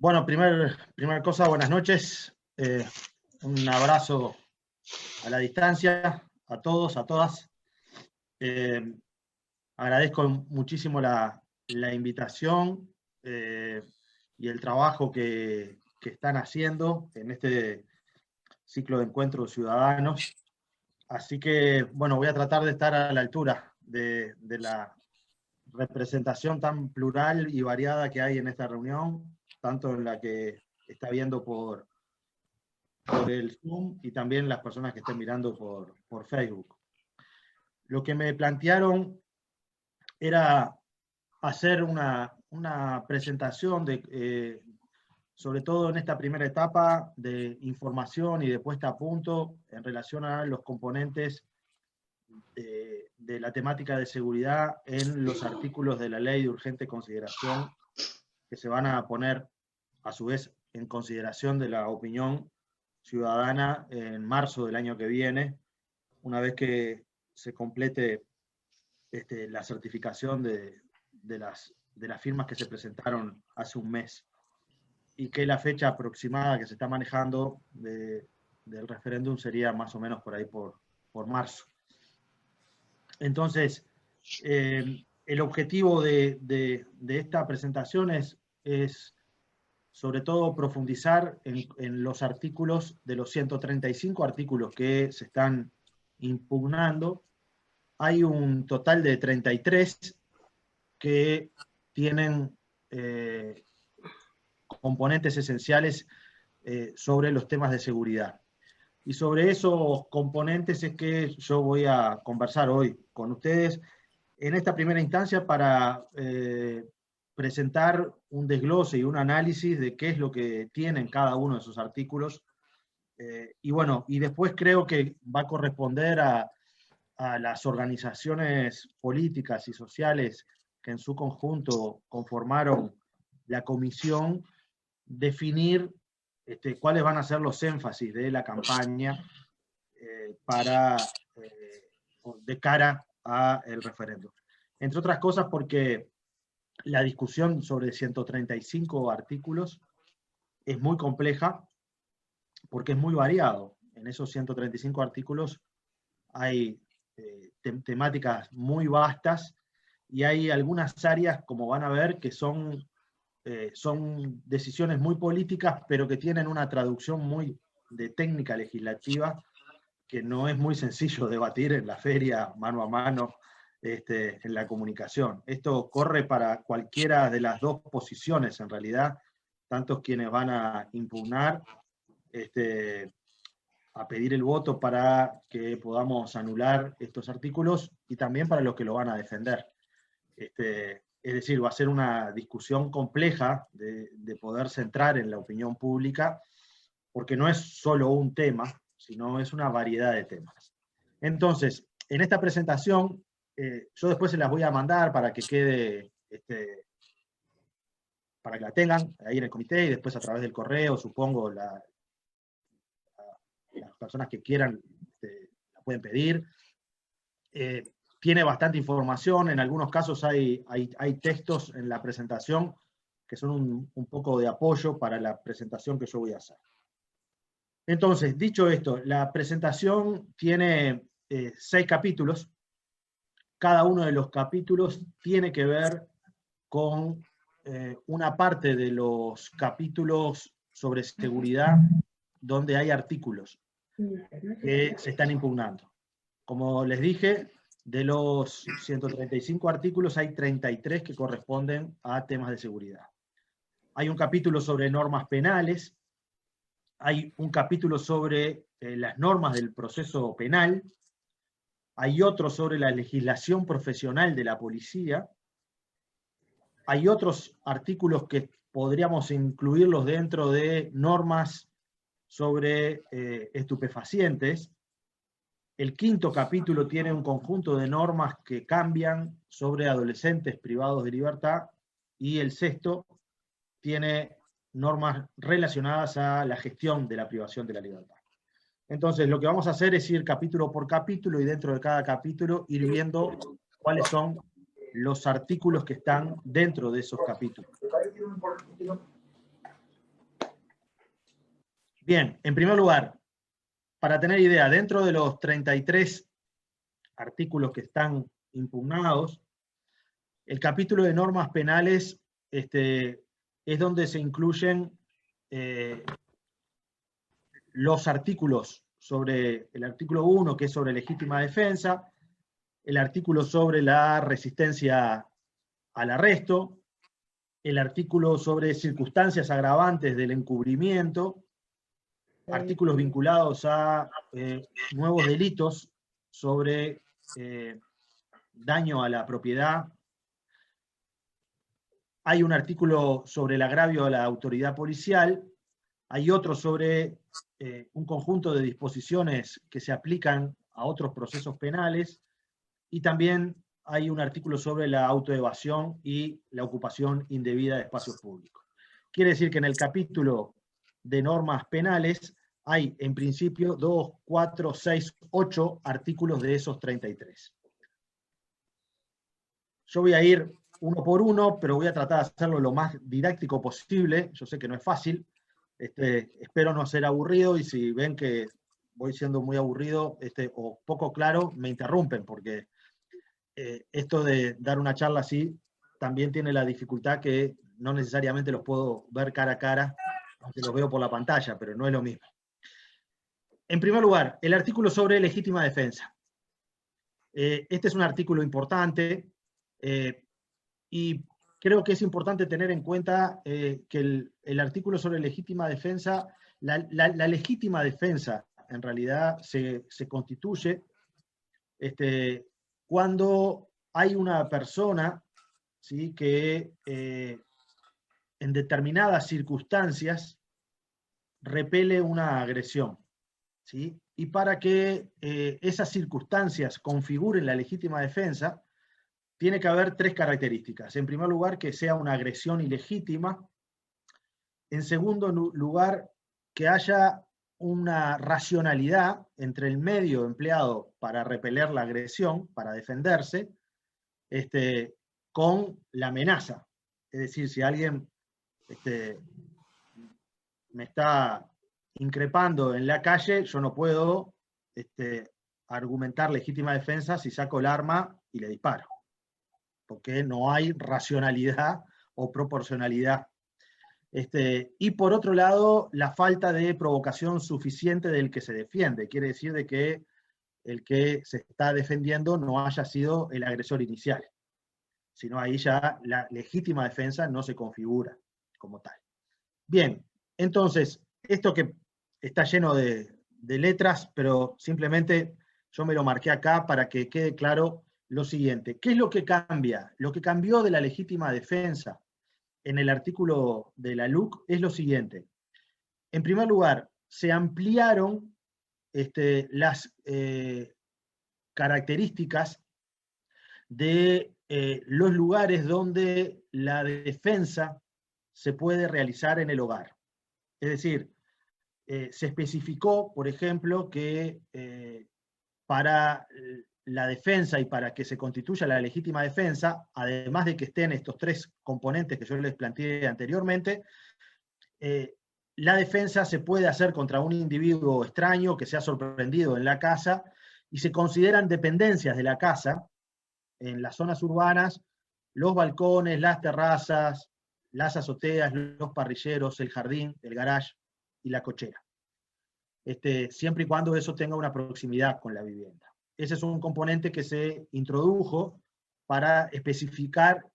Bueno, primera cosa, buenas noches. Un abrazo a la distancia, a todos, a todas. Agradezco muchísimo la invitación y el trabajo que están haciendo en este ciclo de encuentros ciudadanos. Así que, bueno, voy a tratar de estar a la altura de la representación tan plural y variada que hay en esta reunión, tanto en la que está viendo por el Zoom y también las personas que estén mirando por Facebook. Lo que me plantearon era hacer una presentación sobre todo en esta primera etapa de información y de puesta a punto en relación a los componentes de la temática de seguridad en los artículos de la ley de urgente consideración que se van a poner a su vez en consideración de la opinión ciudadana en marzo del año que viene, una vez que se complete la certificación de las firmas que se presentaron hace un mes, y que la fecha aproximada que se está manejando del referéndum sería más o menos por ahí por marzo. Entonces, el objetivo de esta presentación es sobre todo profundizar en los artículos, de los 135 artículos que se están impugnando. Hay un total de 33 que tienen componentes esenciales sobre los temas de seguridad. Y sobre esos componentes es que yo voy a conversar hoy con ustedes en esta primera instancia para presentar un desglose y un análisis de qué es lo que tienen cada uno de esos artículos. Y bueno, y después creo que va a corresponder a las organizaciones políticas y sociales que en su conjunto conformaron la comisión, definir cuáles van a ser los énfasis de la campaña de cara al referéndum. Entre otras cosas porque la discusión sobre 135 artículos es muy compleja, porque es muy variado. En esos 135 artículos hay temáticas muy vastas, y hay algunas áreas, como van a ver, que son decisiones muy políticas, pero que tienen una traducción muy de técnica legislativa, que no es muy sencillo debatir en la feria, mano a mano, en la comunicación. Esto corre para cualquiera de las dos posiciones, en realidad, tanto quienes van a impugnar, a pedir el voto para que podamos anular estos artículos, y también para los que lo van a defender. Es decir, va a ser una discusión compleja de poder centrar en la opinión pública, porque no es solo un tema, sino es una variedad de temas. Entonces, en esta presentación, yo después se las voy a mandar para que quede, para que la tengan ahí en el comité, y después a través del correo, supongo, las personas que quieran la pueden pedir. Tiene bastante información, en algunos casos hay textos en la presentación que son un poco de apoyo para la presentación que yo voy a hacer. Entonces, dicho esto, la presentación tiene 6 capítulos. Cada uno de los capítulos tiene que ver con una parte de los capítulos sobre seguridad donde hay artículos que se están impugnando. Como les dije, de los 135 artículos hay 33 que corresponden a temas de seguridad. Hay un capítulo sobre normas penales, hay un capítulo sobre las normas del proceso penal, hay otro sobre la legislación profesional de la policía, hay otros artículos que podríamos incluirlos dentro de normas sobre estupefacientes. El quinto capítulo tiene un conjunto de normas que cambian sobre adolescentes privados de libertad, y el sexto tiene normas relacionadas a la gestión de la privación de la libertad. Entonces, lo que vamos a hacer es ir capítulo por capítulo, y dentro de cada capítulo ir viendo cuáles son los artículos que están dentro de esos capítulos. Bien, en primer lugar, para tener idea, dentro de los 33 artículos que están impugnados, el capítulo de normas penales es donde se incluyen los artículos sobre el artículo 1, que es sobre legítima defensa, el artículo sobre la resistencia al arresto, el artículo sobre circunstancias agravantes del encubrimiento, artículos vinculados a nuevos delitos sobre daño a la propiedad. Hay un artículo sobre el agravio a la autoridad policial, hay otro sobre un conjunto de disposiciones que se aplican a otros procesos penales, y también hay un artículo sobre la autoevasión y la ocupación indebida de espacios públicos. Quiere decir que en el capítulo de normas penales hay en principio 2, 4, 6, 8 artículos de esos 33. Yo voy a ir uno por uno, pero voy a tratar de hacerlo lo más didáctico posible. Yo sé que no es fácil, espero no ser aburrido, y si ven que voy siendo muy aburrido o poco claro, me interrumpen, porque esto de dar una charla así también tiene la dificultad que no necesariamente los puedo ver cara a cara, aunque los veo por la pantalla, pero no es lo mismo. En primer lugar, el artículo sobre legítima defensa. Este es un artículo importante, y creo que es importante tener en cuenta que el artículo sobre legítima defensa, la legítima defensa en realidad se constituye cuando hay una persona, ¿sí?, que en determinadas circunstancias repele una agresión, ¿sí? Y para que esas circunstancias configuren la legítima defensa, tiene que haber 3 características. En primer lugar, que sea una agresión ilegítima. En segundo lugar, que haya una racionalidad entre el medio empleado para repeler la agresión, para defenderse, con la amenaza. Es decir, si alguien me está increpando en la calle, yo no puedo argumentar legítima defensa si saco el arma y le disparo, porque no hay racionalidad o proporcionalidad. Y por otro lado, la falta de provocación suficiente del que se defiende. Quiere decir de que el que se está defendiendo no haya sido el agresor inicial, sino ahí ya la legítima defensa no se configura como tal. Bien, entonces, esto que está lleno de letras, pero simplemente yo me lo marqué acá para que quede claro lo siguiente. ¿Qué es lo que cambia? Lo que cambió de la legítima defensa en el artículo de la LUC es lo siguiente. En primer lugar, se ampliaron las características de los lugares donde la defensa se puede realizar en el hogar. Es decir, se especificó, por ejemplo, que para la defensa y para que se constituya la legítima defensa, además de que estén estos 3 componentes que yo les planteé anteriormente, la defensa se puede hacer contra un individuo extraño que se ha sorprendido en la casa, y se consideran dependencias de la casa, en las zonas urbanas, los balcones, las terrazas, las azoteas, los parrilleros, el jardín, el garage y la cochera. Siempre y cuando eso tenga una proximidad con la vivienda. Ese es un componente que se introdujo para especificar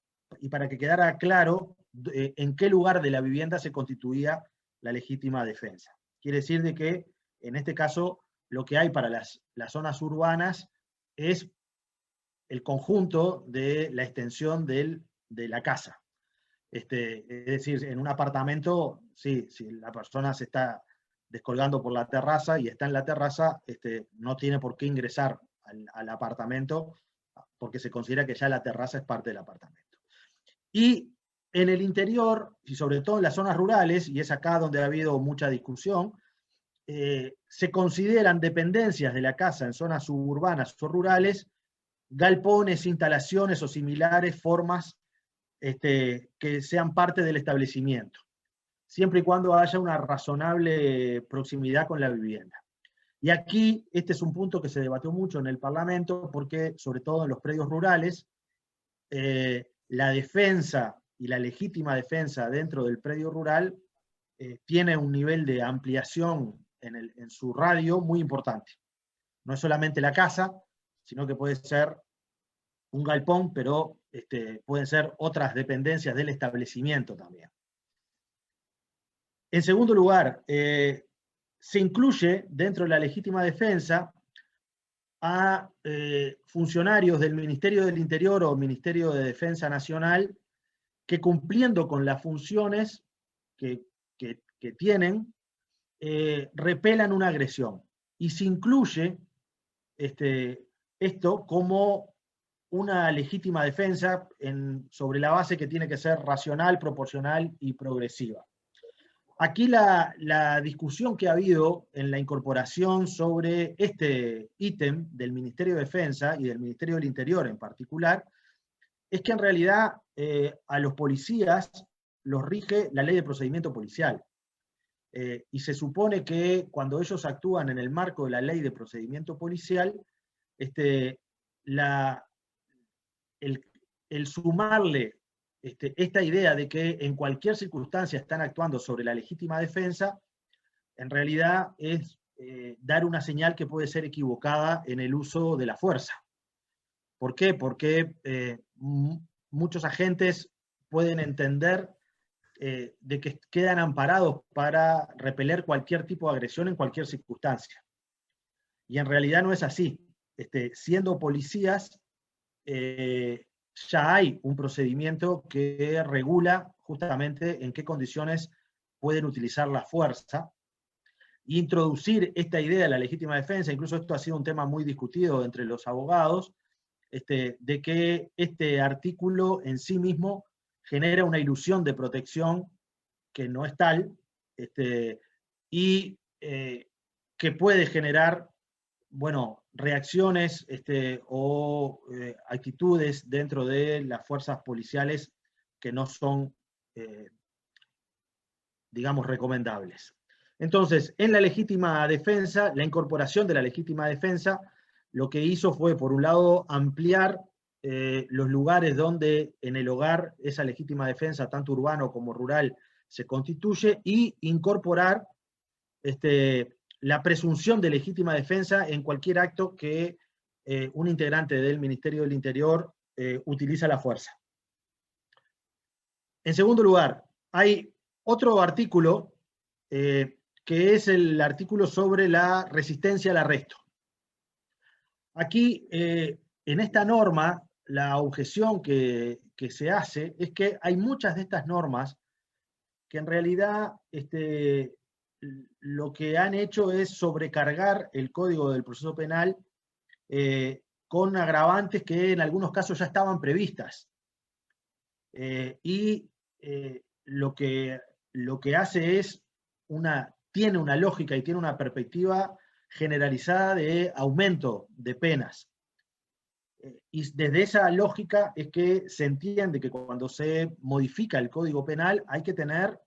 y para que quedara claro en qué lugar de la vivienda se constituía la legítima defensa. Quiere decir de que, en este caso, lo que hay para las zonas urbanas es el conjunto de la extensión de la casa. Es decir, en un apartamento, sí, si la persona se está descolgando por la terraza y está en la terraza, no tiene por qué ingresar al apartamento, porque se considera que ya la terraza es parte del apartamento. Y en el interior, y sobre todo en las zonas rurales, y es acá donde ha habido mucha discusión, se consideran dependencias de la casa en zonas suburbanas o rurales, galpones, instalaciones o similares formas que sean parte del establecimiento. siempre y cuando haya una razonable proximidad con la vivienda. Y aquí este es un punto que se debatió mucho en el Parlamento, porque sobre todo en los predios rurales, la defensa y la legítima defensa dentro del predio rural tiene un nivel de ampliación en su radio muy importante. No es solamente la casa, sino que puede ser un galpón, pero pueden ser otras dependencias del establecimiento también. En segundo lugar, se incluye dentro de la legítima defensa a funcionarios del Ministerio del Interior o Ministerio de Defensa Nacional que, cumpliendo con las funciones que tienen, repelan una agresión. Y se incluye esto como una legítima defensa sobre la base que tiene que ser racional, proporcional y progresiva. Aquí la discusión que ha habido en la incorporación sobre este ítem del Ministerio de Defensa y del Ministerio del Interior en particular, es que en realidad a los policías los rige la Ley de Procedimiento Policial. Y se supone que cuando ellos actúan en el marco de la Ley de Procedimiento Policial, el sumarle esta idea de que en cualquier circunstancia están actuando sobre la legítima defensa, en realidad es dar una señal que puede ser equivocada en el uso de la fuerza. ¿Por qué? Porque muchos agentes pueden entender de que quedan amparados para repeler cualquier tipo de agresión en cualquier circunstancia. Y en realidad no es así. Siendo policías, ya hay un procedimiento que regula justamente en qué condiciones pueden utilizar la fuerza. Introducir esta idea de la legítima defensa, incluso esto ha sido un tema muy discutido entre los abogados, de que este artículo en sí mismo genera una ilusión de protección que no es tal, y que puede generar, bueno, reacciones o actitudes dentro de las fuerzas policiales que no son, digamos, recomendables. Entonces, en la legítima defensa, la incorporación de la legítima defensa, lo que hizo fue, por un lado, ampliar los lugares donde en el hogar esa legítima defensa, tanto urbano como rural, se constituye, y incorporar la presunción de legítima defensa en cualquier acto que un integrante del Ministerio del Interior utiliza la fuerza. En segundo lugar, hay otro artículo que es el artículo sobre la resistencia al arresto. Aquí, en esta norma, la objeción que se hace es que hay muchas de estas normas que en realidad lo que han hecho es sobrecargar el Código del Proceso Penal con agravantes que en algunos casos ya estaban previstas. Lo que hace es tiene una lógica y tiene una perspectiva generalizada de aumento de penas. Y desde esa lógica es que se entiende que cuando se modifica el Código Penal hay que tener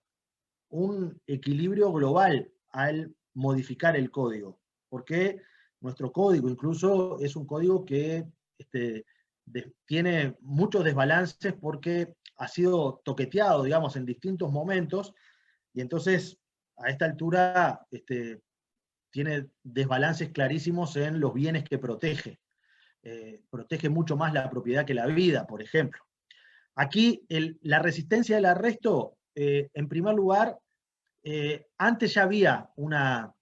un equilibrio global al modificar el código, porque nuestro código incluso es un código que tiene muchos desbalances porque ha sido toqueteado, digamos, en distintos momentos, y entonces a esta altura tiene desbalances clarísimos en los bienes que protege. Protege mucho más la propiedad que la vida, por ejemplo. Aquí la resistencia al arresto, en primer lugar, antes ya había una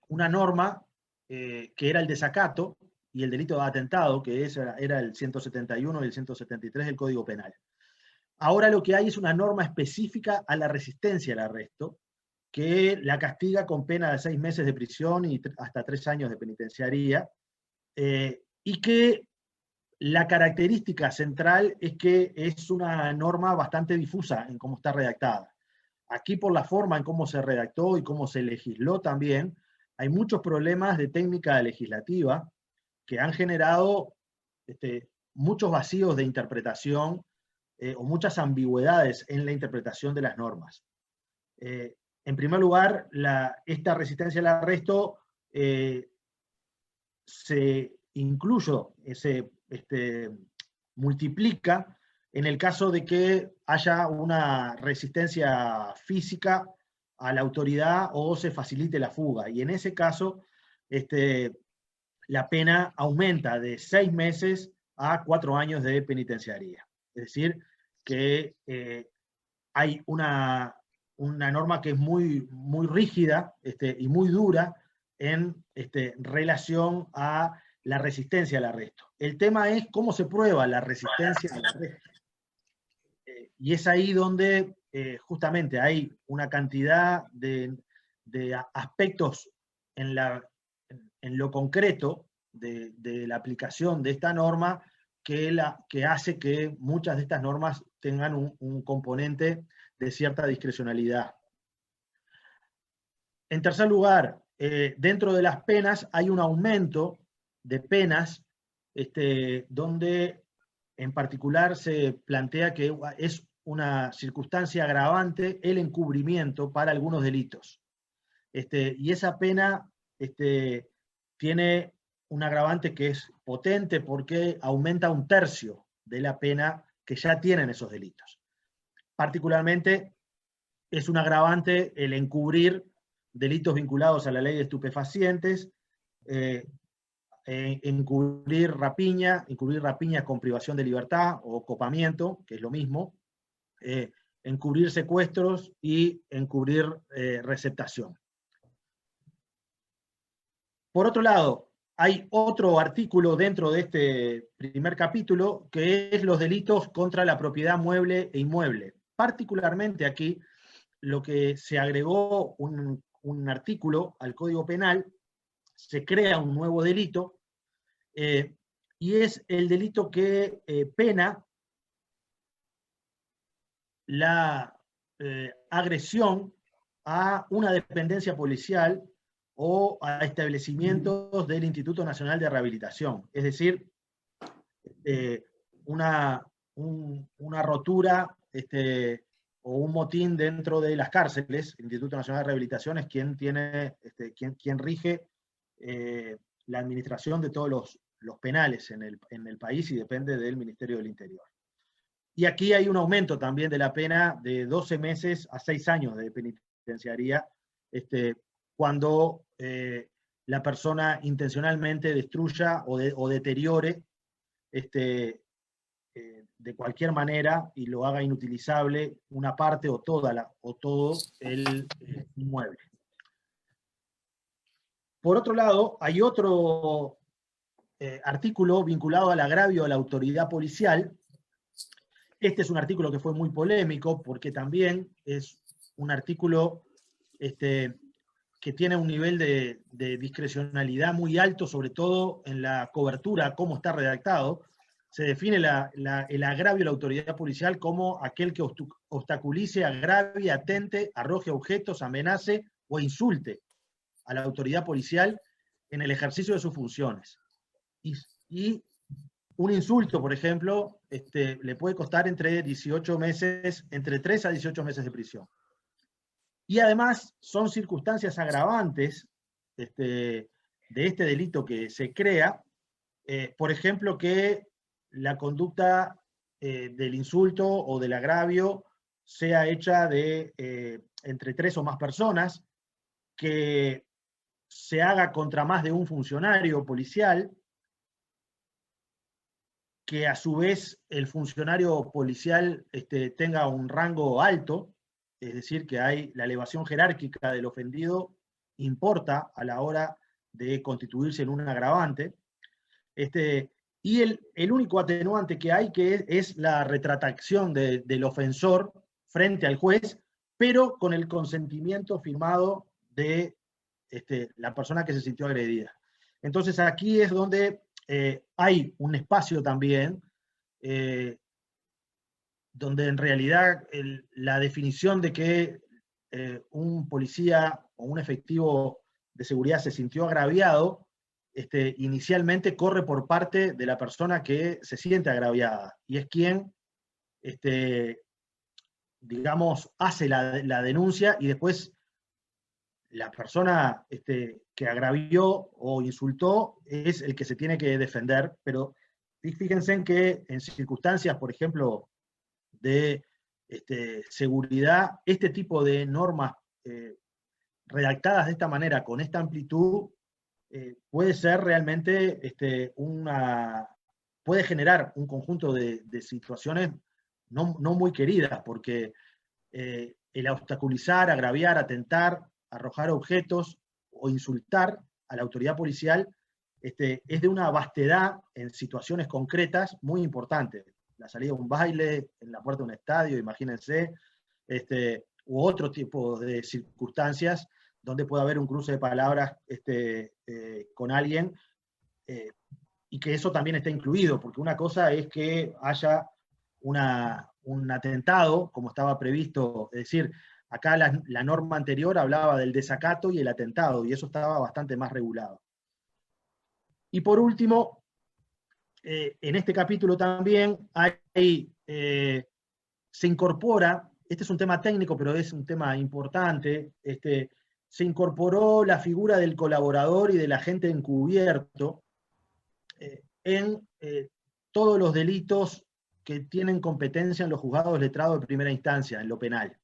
norma que era el desacato y el delito de atentado, que era el 171 y el 173 del Código Penal. Ahora lo que hay es una norma específica a la resistencia al arresto, que la castiga con pena de 6 meses de prisión y hasta 3 años de penitenciaría, y que la característica central es que es una norma bastante difusa en cómo está redactada. Aquí, por la forma en cómo se redactó y cómo se legisló también, hay muchos problemas de técnica legislativa que han generado muchos vacíos de interpretación o muchas ambigüedades en la interpretación de las normas. En primer lugar, esta resistencia al arresto se multiplica en el caso de que haya una resistencia física a la autoridad o se facilite la fuga. Y en ese caso, la pena aumenta de 6 meses a 4 años de penitenciaría. Es decir, que hay una norma que es muy, muy rígida y muy dura en relación a la resistencia al arresto. El tema es cómo se prueba la resistencia al arresto. Y es ahí donde justamente hay una cantidad de aspectos en lo concreto de la aplicación de esta norma que hace que muchas de estas normas tengan un componente de cierta discrecionalidad. En tercer lugar, dentro de las penas hay un aumento de penas donde en particular se plantea que es una circunstancia agravante el encubrimiento para algunos delitos. Y esa pena tiene un agravante que es potente porque aumenta 1/3 de la pena que ya tienen esos delitos. Particularmente es un agravante el encubrir delitos vinculados a la ley de estupefacientes, encubrir rapiña con privación de libertad o copamiento, que es lo mismo, encubrir secuestros y encubrir receptación. Por otro lado, hay otro artículo dentro de este primer capítulo que es los delitos contra la propiedad mueble e inmueble. Particularmente aquí, lo que se agregó un artículo al Código Penal, se crea un nuevo delito, y es el delito que pena la agresión a una dependencia policial o a establecimientos del Instituto Nacional de Rehabilitación. Es decir, una rotura o un motín dentro de las cárceles. El Instituto Nacional de Rehabilitación es quien rige la administración de todos los penales en el país y depende del Ministerio del Interior. Y aquí hay un aumento también de la pena de 12 meses a 6 años de penitenciaría, cuando la persona intencionalmente destruya o deteriore de cualquier manera y lo haga inutilizable una parte o todo el inmueble. Por otro lado, hay otro artículo vinculado al agravio a la autoridad policial. Este es un artículo que fue muy polémico porque también es un artículo que tiene un nivel de discrecionalidad muy alto, sobre todo en la cobertura, cómo está redactado. Se define el agravio a la autoridad policial como aquel que obstaculice, agravie, atente, arroje objetos, amenace o insulte a la autoridad policial en el ejercicio de sus funciones. Y un insulto, por ejemplo, le puede costar entre 3 a 18 meses de prisión. Y además son circunstancias agravantes de este delito que se crea, por ejemplo, que la conducta del insulto o del agravio sea hecha entre 3 o más personas, que se haga contra más de un funcionario policial, que a su vez el funcionario policial tenga un rango alto, es decir, que la elevación jerárquica del ofendido importa a la hora de constituirse en un agravante. Y el único atenuante que hay es la retractación del ofensor frente al juez, pero con el consentimiento firmado de la persona que se sintió agredida. Entonces aquí es donde hay un espacio también donde en realidad la definición de que un policía o un efectivo de seguridad se sintió agraviado, inicialmente corre por parte de la persona que se siente agraviada, y es quien digamos, hace la denuncia y después la persona que agravió o insultó es el que se tiene que defender, pero fíjense en que en circunstancias, por ejemplo, de seguridad, este tipo de normas redactadas de esta manera, con esta amplitud, puede ser realmente puede generar un conjunto de situaciones no muy queridas, porque el obstaculizar, agraviar, atentar, arrojar objetos o insultar a la autoridad policial es de una vastedad en situaciones concretas muy importante. La salida de un baile, en la puerta de un estadio, imagínense, u otro tipo de circunstancias donde puede haber un cruce de palabras con alguien, y que eso también está incluido, porque una cosa es que haya un atentado, como estaba previsto, es decir, acá la norma anterior hablaba del desacato y el atentado, y eso estaba bastante más regulado. Y por último, en este capítulo también se incorpora, este es un tema técnico, pero es un tema importante, se incorporó la figura del colaborador y del agente encubierto en todos los delitos que tienen competencia en los juzgados letrados de primera instancia, en lo penal.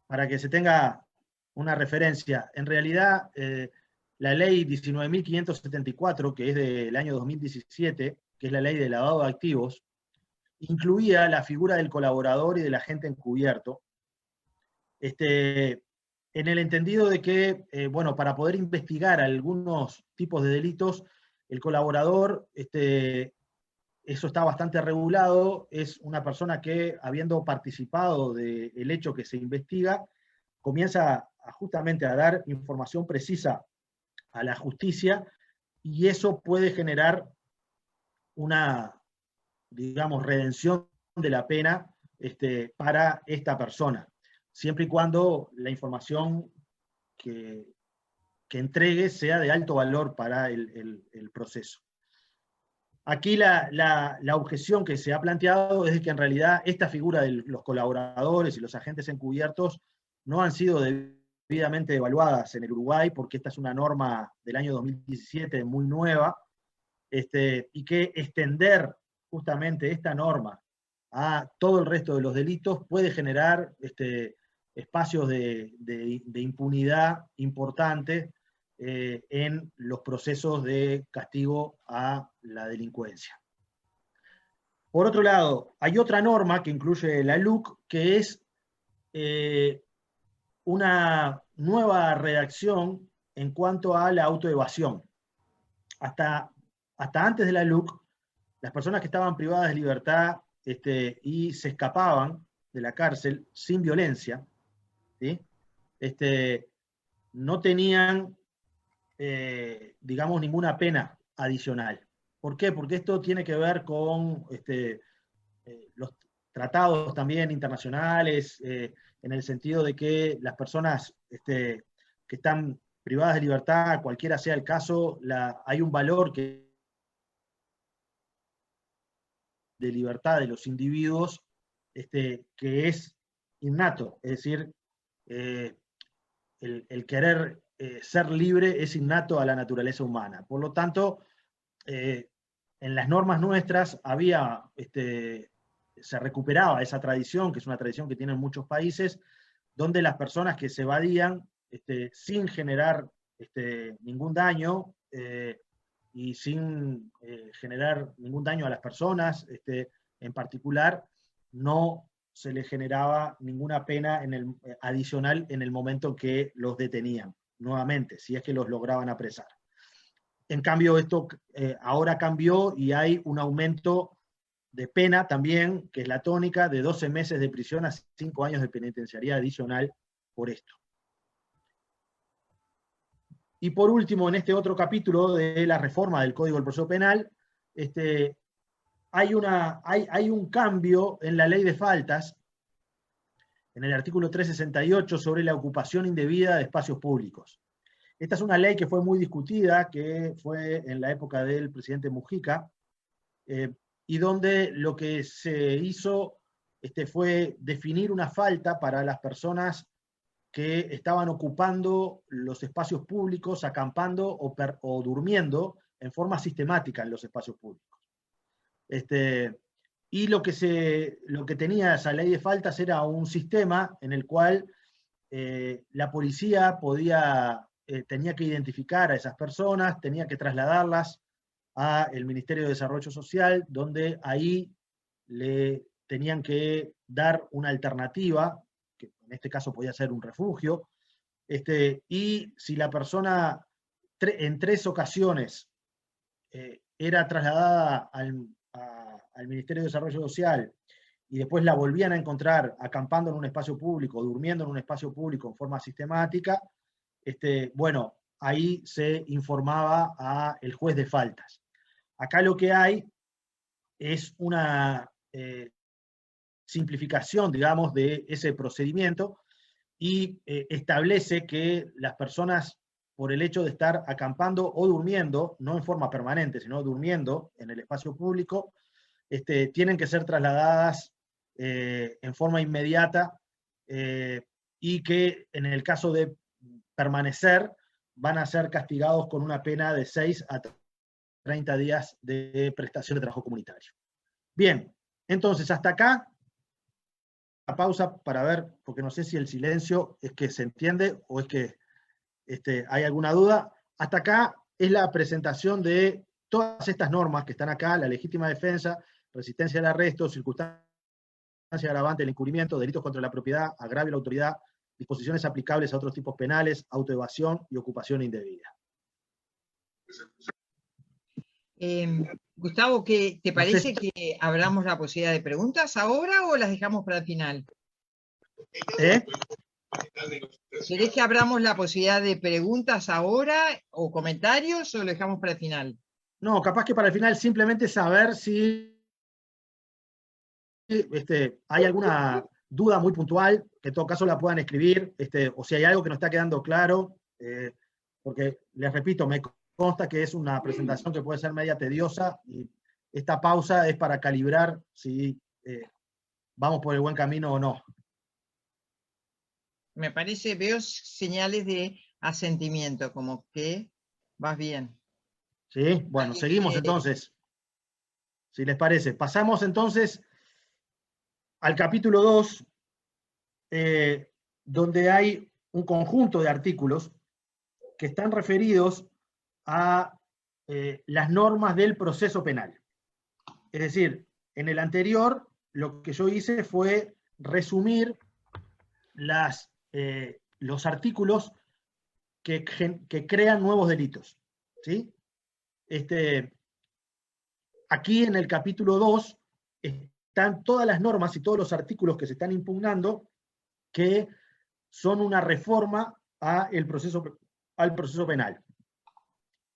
Para que se tenga una referencia, en realidad la ley 19.574, que es del año 2017, que es la ley de lavado de activos, incluía la figura del colaborador y del agente encubierto, en el entendido de que, bueno, para poder investigar algunos tipos de delitos, el colaborador, eso está bastante regulado, es una persona que, habiendo participado del hecho que se investiga, comienza justamente a dar información precisa a la justicia, y eso puede generar una, digamos, redención de la pena para esta persona, siempre y cuando la información que entregue sea de alto valor para el proceso. Aquí la objeción que se ha planteado es de que en realidad esta figura de los colaboradores y los agentes encubiertos no han sido debidamente evaluadas en el Uruguay, porque esta es una norma del año 2017 muy nueva, y que extender justamente esta norma a todo el resto de los delitos puede generar espacios de impunidad importantes en los procesos de castigo a la delincuencia. Por otro lado, hay otra norma que incluye la LUC, que es una nueva redacción en cuanto a la autoevasión. Hasta antes de la LUC, las personas que estaban privadas de libertad y se escapaban de la cárcel sin violencia, ¿sí? No tenían, digamos, ninguna pena adicional. ¿Por qué? Porque esto tiene que ver con los tratados también internacionales, en el sentido de que las personas que están privadas de libertad, cualquiera sea el caso, hay un valor de libertad de los individuos que es innato, es decir, el querer ser libre es innato a la naturaleza humana. Por lo tanto, en las normas nuestras se recuperaba esa tradición, que es una tradición que tienen muchos países, donde las personas que se evadían sin generar ningún daño y sin generar ningún daño a las personas en particular, no se les generaba ninguna pena adicional en el momento que los detenían, nuevamente, si es que los lograban apresar. En cambio, esto ahora cambió y hay un aumento de pena también, que es la tónica, de 12 meses de prisión a 5 años de penitenciaría adicional por esto. Y por último, en este otro capítulo de la reforma del Código del Proceso Penal, hay un cambio en la ley de faltas, en el artículo 368, sobre la ocupación indebida de espacios públicos. Esta es una ley que fue muy discutida, que fue en la época del presidente Mujica, y donde lo que se hizo fue definir una falta para las personas que estaban ocupando los espacios públicos, acampando o durmiendo en forma sistemática en los espacios públicos. Y lo que tenía esa ley de faltas era un sistema en el cual la policía tenía que identificar a esas personas, tenía que trasladarlas al Ministerio de Desarrollo Social, donde ahí le tenían que dar una alternativa, que en este caso podía ser un refugio, y si la persona en 3 ocasiones era trasladada al Ministerio de Desarrollo Social y después la volvían a encontrar acampando en un espacio público, durmiendo en un espacio público en forma sistemática, bueno, ahí se informaba al juez de faltas. Acá lo que hay es una simplificación, digamos, de ese procedimiento y establece que las personas, por el hecho de estar acampando o durmiendo, no en forma permanente, sino durmiendo en el espacio público, tienen que ser trasladadas en forma inmediata y que en el caso de permanecer van a ser castigados con una pena de 6 a 30 días de prestación de trabajo comunitario. Bien, entonces hasta acá, la pausa para ver, porque no sé si el silencio es que se entiende o es que hay alguna duda. Hasta acá es la presentación de todas estas normas que están acá: la legítima defensa, resistencia al arresto, circunstancia agravante del encubrimiento, delitos contra la propiedad, agravio a la autoridad, disposiciones aplicables a otros tipos penales, autoevasión y ocupación indebida. Gustavo, ¿te parece No sé que abramos la posibilidad de preguntas ahora o las dejamos para el final? ¿Querés que abramos la posibilidad de preguntas ahora o comentarios o lo dejamos para el final? No, capaz que para el final simplemente saber si hay alguna duda muy puntual, que en todo caso la puedan escribir, o si hay algo que no está quedando claro, porque les repito, me consta que es una presentación que puede ser media tediosa, y esta pausa es para calibrar si vamos por el buen camino o no. Me parece, veo señales de asentimiento, como que vas bien. ¿Sí? Bueno, seguimos entonces, si les parece. Pasamos entonces al capítulo 2, donde hay un conjunto de artículos que están referidos a las normas del proceso penal. Es decir, en el anterior lo que yo hice fue resumir los artículos que crean nuevos delitos, ¿sí? Aquí en el capítulo 2 están todas las normas y todos los artículos que se están impugnando que son una reforma al proceso penal.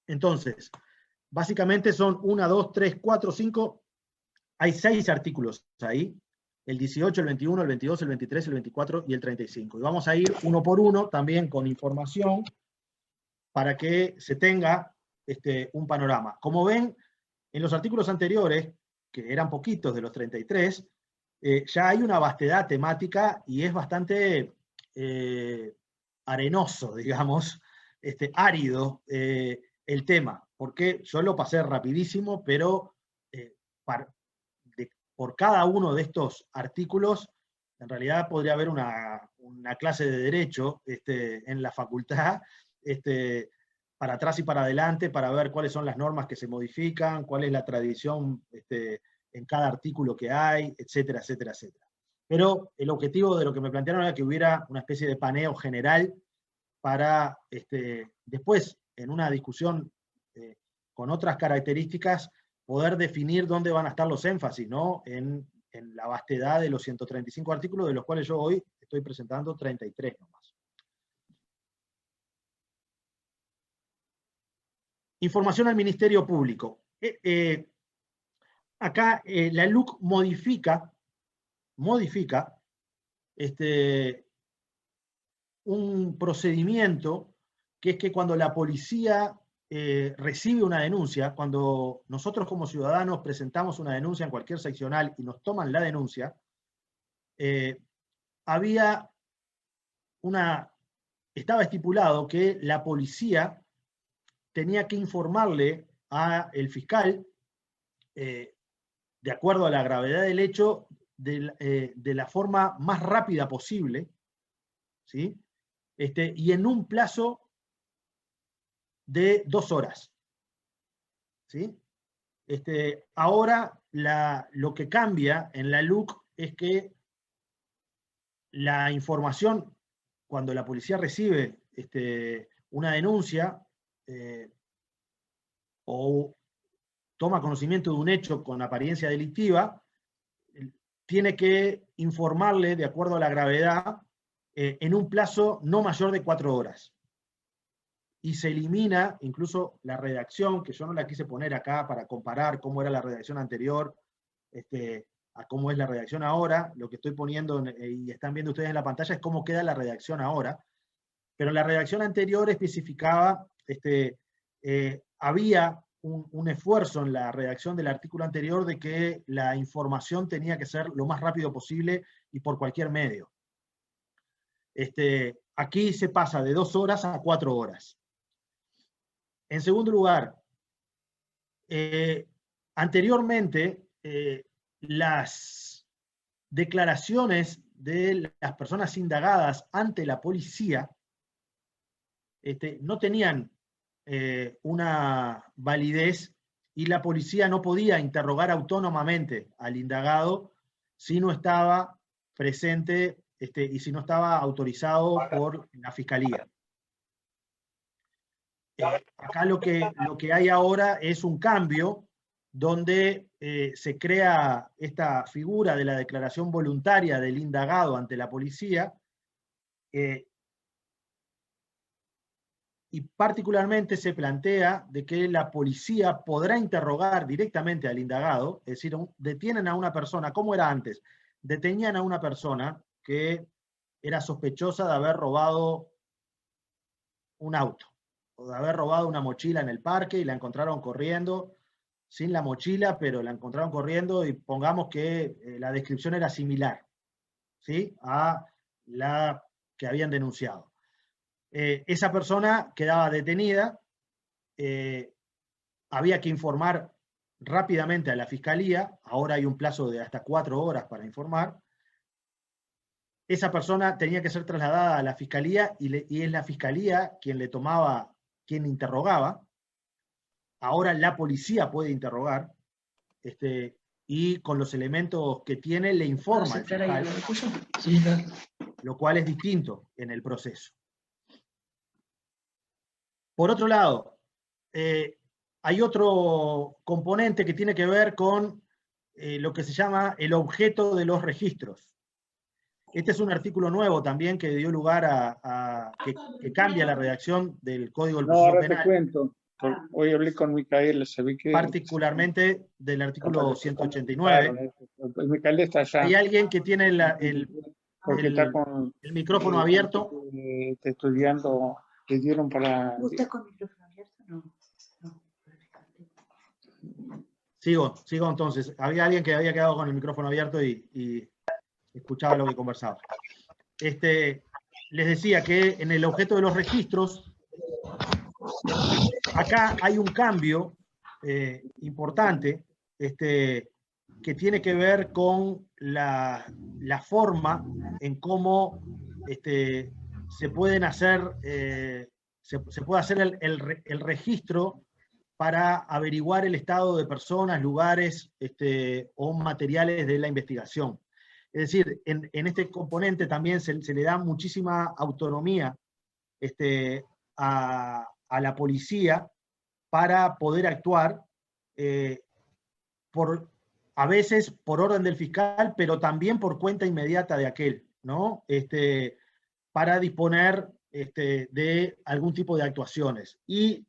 Entonces, básicamente son 1, 2, 3, 4, 5, hay 6 artículos ahí: el 18, el 21, el 22, el 23, el 24 y el 35. Y vamos a ir uno por uno también con información para que se tenga un panorama. Como ven, en los artículos anteriores, que eran poquitos de los 33, ya hay una vastedad temática y es bastante arenoso, digamos, árido el tema, porque yo lo pasé rapidísimo, pero por cada uno de estos artículos, en realidad podría haber una clase de derecho en la facultad, para atrás y para adelante, para ver cuáles son las normas que se modifican, cuál es la tradición en cada artículo que hay, etcétera, etcétera, etcétera. Pero el objetivo de lo que me plantearon era que hubiera una especie de paneo general para después, en una discusión con otras características, poder definir dónde van a estar los énfasis, ¿no? En la vastedad de los 135 artículos, de los cuales yo hoy estoy presentando 33 nomás. Información al Ministerio Público. Acá la LUC modifica un procedimiento, que es que cuando la policía recibe una denuncia, cuando nosotros como ciudadanos presentamos una denuncia en cualquier seccional y nos toman la denuncia, estaba estipulado que la policía tenía que informarle al fiscal, de acuerdo a la gravedad del hecho, de la forma más rápida posible, ¿sí? Y en un plazo de 2 horas. ¿Sí? Ahora lo que cambia en la LUC es que la información, cuando la policía recibe una denuncia o toma conocimiento de un hecho con apariencia delictiva, tiene que informarle, de acuerdo a la gravedad, en un plazo no mayor de 4 horas. Y se elimina incluso la redacción, que yo no la quise poner acá para comparar cómo era la redacción anterior a cómo es la redacción ahora. Lo que estoy poniendo, y están viendo ustedes en la pantalla, es cómo queda la redacción ahora. Pero la redacción anterior especificaba, había un esfuerzo en la redacción del artículo anterior de que la información tenía que ser lo más rápido posible y por cualquier medio. Aquí se pasa de 2 horas a 4 horas. En segundo lugar, anteriormente, las declaraciones de las personas indagadas ante la policía no tenían una validez, y la policía no podía interrogar autónomamente al indagado si no estaba presente y si no estaba autorizado por la fiscalía. Acá lo que hay ahora es un cambio donde se crea esta figura de la declaración voluntaria del indagado ante la policía, y particularmente se plantea de que la policía podrá interrogar directamente al indagado, es decir, detienen a una persona, ¿cómo era antes? Detenían a una persona que era sospechosa de haber robado un auto, o de haber robado una mochila en el parque, y la encontraron corriendo sin la mochila, pero la encontraron corriendo, y pongamos que la descripción era similar, ¿sí?, a la que habían denunciado. Esa persona quedaba detenida, había que informar rápidamente a la fiscalía, ahora hay un plazo de hasta 4 horas para informar. Esa persona tenía que ser trasladada a la fiscalía, y es la fiscalía quien interrogaba. Ahora la policía puede interrogar, y con los elementos que tiene le informa al fiscal, lo cual es distinto en el proceso. Por otro lado, hay otro componente que tiene que ver con lo que se llama el objeto de los registros. Este es un artículo nuevo también que dio lugar a que cambia la redacción del Código del Proceso ahora Penal. te cuento. Hoy hablé con Micaela, se ve que... Particularmente del artículo 189. Claro, Micaela está allá. Hay alguien que tiene el micrófono abierto. Te estoy viendo, te dieron para... ¿Usted con micrófono abierto? No. Sigo entonces. Había alguien que había quedado con el micrófono abierto y escuchaba lo que conversaba. Les decía que en el objeto de los registros, acá hay un cambio importante que tiene que ver con la forma en cómo se pueden hacer, se puede hacer el registro para averiguar el estado de personas, lugares o materiales de la investigación. Es decir, en este componente también se le da muchísima autonomía a la policía para poder actuar, a veces por orden del fiscal, pero también por cuenta inmediata de aquel, ¿no? Para disponer de algún tipo de actuaciones. Y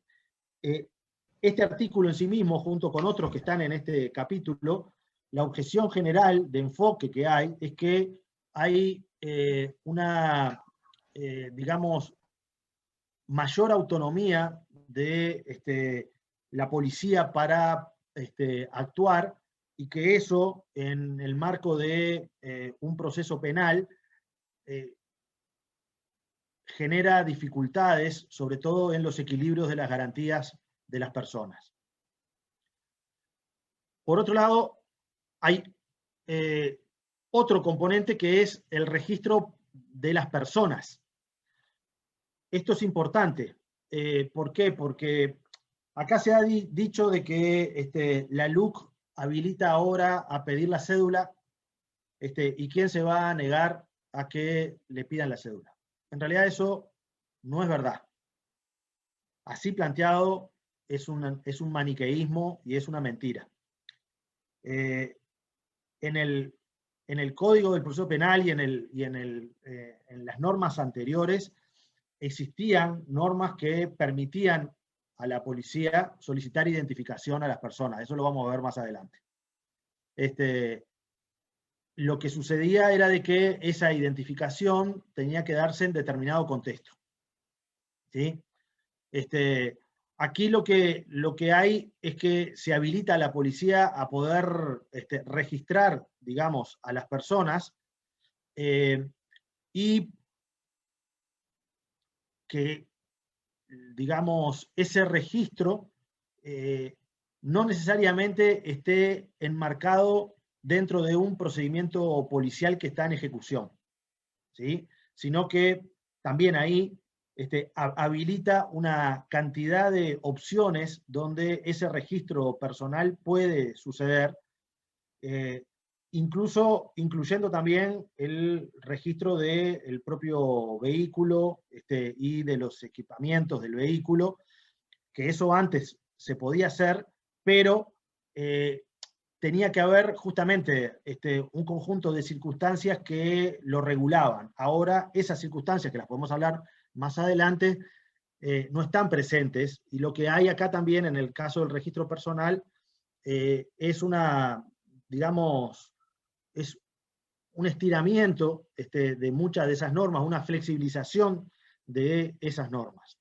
este artículo en sí mismo, junto con otros que están en este capítulo, la objeción general de enfoque que hay es que hay una, digamos, mayor autonomía de la policía para actuar, y que eso, en el marco de un proceso penal, genera dificultades, sobre todo en los equilibrios de las garantías de las personas. Por otro lado, hay otro componente que es el registro de las personas. Esto es importante. ¿Por qué? Porque acá se ha dicho de que la LUC habilita ahora a pedir la cédula, y quién se va a negar a que le pidan la cédula. En realidad eso no es verdad. Así planteado es un maniqueísmo y es una mentira. En el Código del Proceso Penal y en las normas anteriores existían normas que permitían a la policía solicitar identificación a las personas. Eso lo vamos a ver más adelante. Lo que sucedía era de que esa identificación tenía que darse en determinado contexto. ¿Sí? Aquí lo que hay es que se habilita a la policía a poder registrar, digamos, a las personas, y que, digamos, ese registro no necesariamente esté enmarcado dentro de un procedimiento policial que está en ejecución, ¿sí? Sino que también ahí habilita una cantidad de opciones donde ese registro personal puede suceder, incluso incluyendo también el registro del propio vehículo y de los equipamientos del vehículo, que eso antes se podía hacer, pero tenía que haber justamente un conjunto de circunstancias que lo regulaban. Ahora esas circunstancias, que las podemos hablar más adelante, no están presentes, y lo que hay acá también en el caso del registro personal es digamos, es un estiramiento de muchas de esas normas, una flexibilización de esas normas.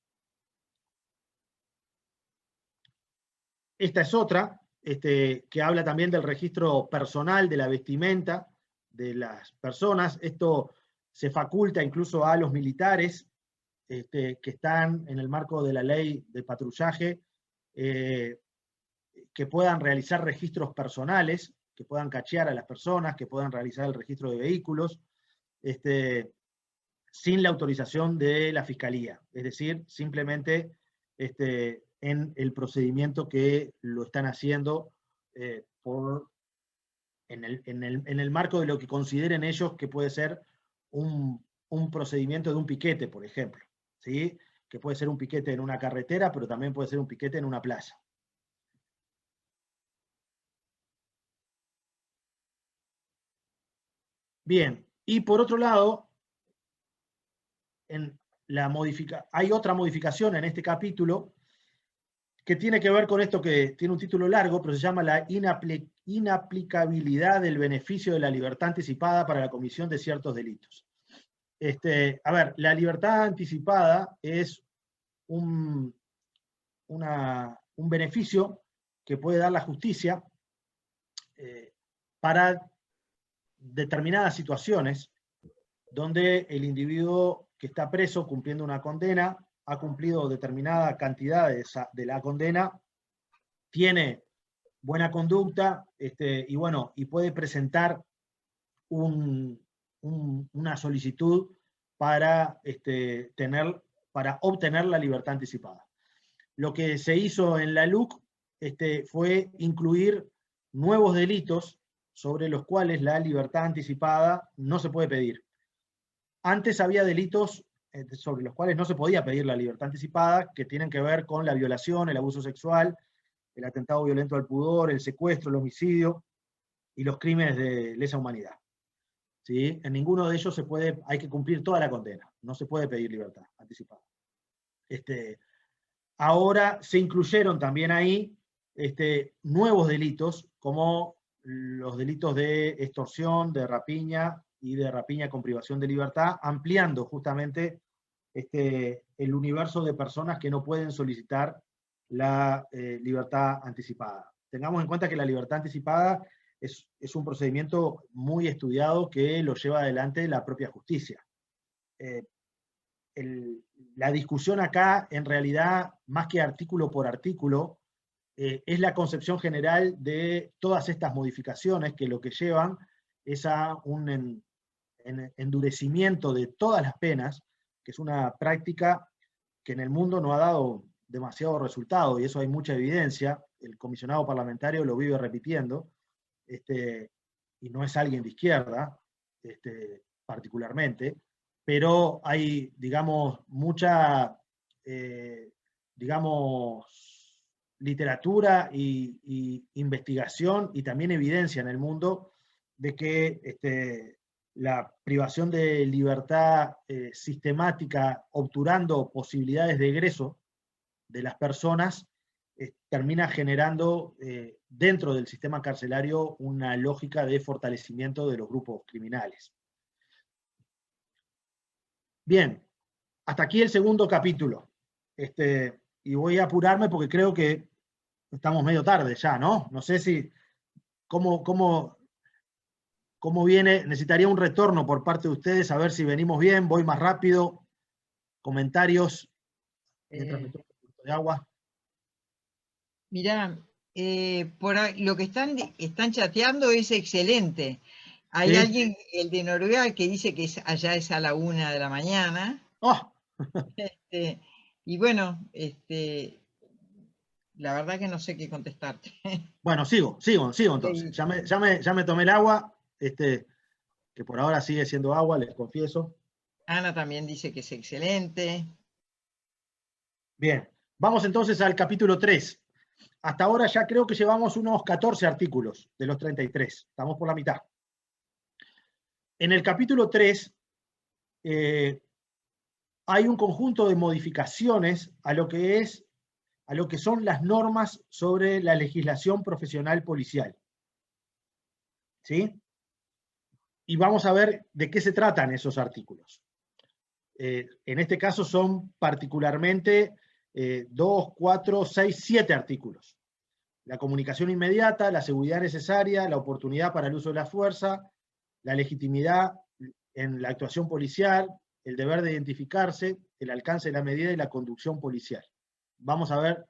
Esta es otra, que habla también del registro personal, de la vestimenta de las personas. Esto se faculta incluso a los militares que están en el marco de la ley de patrullaje, que puedan realizar registros personales, que puedan cachear a las personas, que puedan realizar el registro de vehículos, sin la autorización de la Fiscalía. Es decir, simplemente en el procedimiento que lo están haciendo en el marco de lo que consideren ellos que puede ser un procedimiento de un piquete, por ejemplo, ¿sí? Que puede ser un piquete en una carretera, pero también puede ser un piquete en una plaza. Bien, y por otro lado, hay otra modificación en este capítulo que tiene que ver con esto, que tiene un título largo, pero se llama la inaplicabilidad del beneficio de la libertad anticipada para la comisión de ciertos delitos. A ver, la libertad anticipada es un beneficio que puede dar la justicia para determinadas situaciones donde el individuo que está preso cumpliendo una condena ha cumplido determinada cantidad de la condena, tiene buena conducta, y bueno, y puede presentar una solicitud para obtener la libertad anticipada. Lo que se hizo en la LUC fue incluir nuevos delitos sobre los cuales la libertad anticipada no se puede pedir. Antes había delitos sobre los cuales no se podía pedir la libertad anticipada, que tienen que ver con la violación, el abuso sexual, el atentado violento al pudor, el secuestro, el homicidio y los crímenes de lesa humanidad. ¿Sí? En ninguno de ellos hay que cumplir toda la condena, no se puede pedir libertad anticipada. Ahora se incluyeron también ahí nuevos delitos, como los delitos de extorsión, de rapiña y de rapiña con privación de libertad, ampliando justamente el universo de personas que no pueden solicitar la libertad anticipada. Tengamos en cuenta que la libertad anticipada es un procedimiento muy estudiado que lo lleva adelante la propia justicia. La discusión acá, en realidad, más que artículo por artículo, es la concepción general de todas estas modificaciones que lo que llevan es a un endurecimiento de todas las penas, que es una práctica que en el mundo no ha dado demasiado resultado, y eso hay mucha evidencia. El comisionado parlamentario lo vive repitiendo, y no es alguien de izquierda, particularmente, pero hay, digamos, mucha, digamos, literatura y investigación y también evidencia en el mundo de que la privación de libertad sistemática, obturando posibilidades de egreso de las personas, termina generando dentro del sistema carcelario una lógica de fortalecimiento de los grupos criminales. Bien, hasta aquí el segundo capítulo. Y voy a apurarme porque creo que estamos medio tarde ya, ¿no? No sé si, cómo viene, necesitaría un retorno por parte de ustedes, a ver si venimos bien, voy más rápido, comentarios, mientras me tomo un poquito de agua. Mirá, por ahí, lo que están chateando es excelente. Hay ¿Sí? alguien, el de Noruega, que dice que allá es a la 1 de la mañana. ¡Oh! Y bueno, la verdad que no sé qué contestarte. Bueno, sigo entonces. Ya me tomé el agua, que por ahora sigue siendo agua, les confieso. Ana también dice que es excelente. Bien, vamos entonces al capítulo 3. Hasta ahora ya creo que llevamos unos 14 artículos de los 33. Estamos por la mitad. En el capítulo 3 hay un conjunto de modificaciones a lo que son las normas sobre la legislación profesional policial. ¿Sí? Y vamos a ver de qué se tratan esos artículos. En este caso son particularmente 2, 4, 6, 7 artículos. La comunicación inmediata, la seguridad necesaria, la oportunidad para el uso de la fuerza, la legitimidad en la actuación policial, el deber de identificarse, el alcance de la medida y la conducción policial. Vamos a ver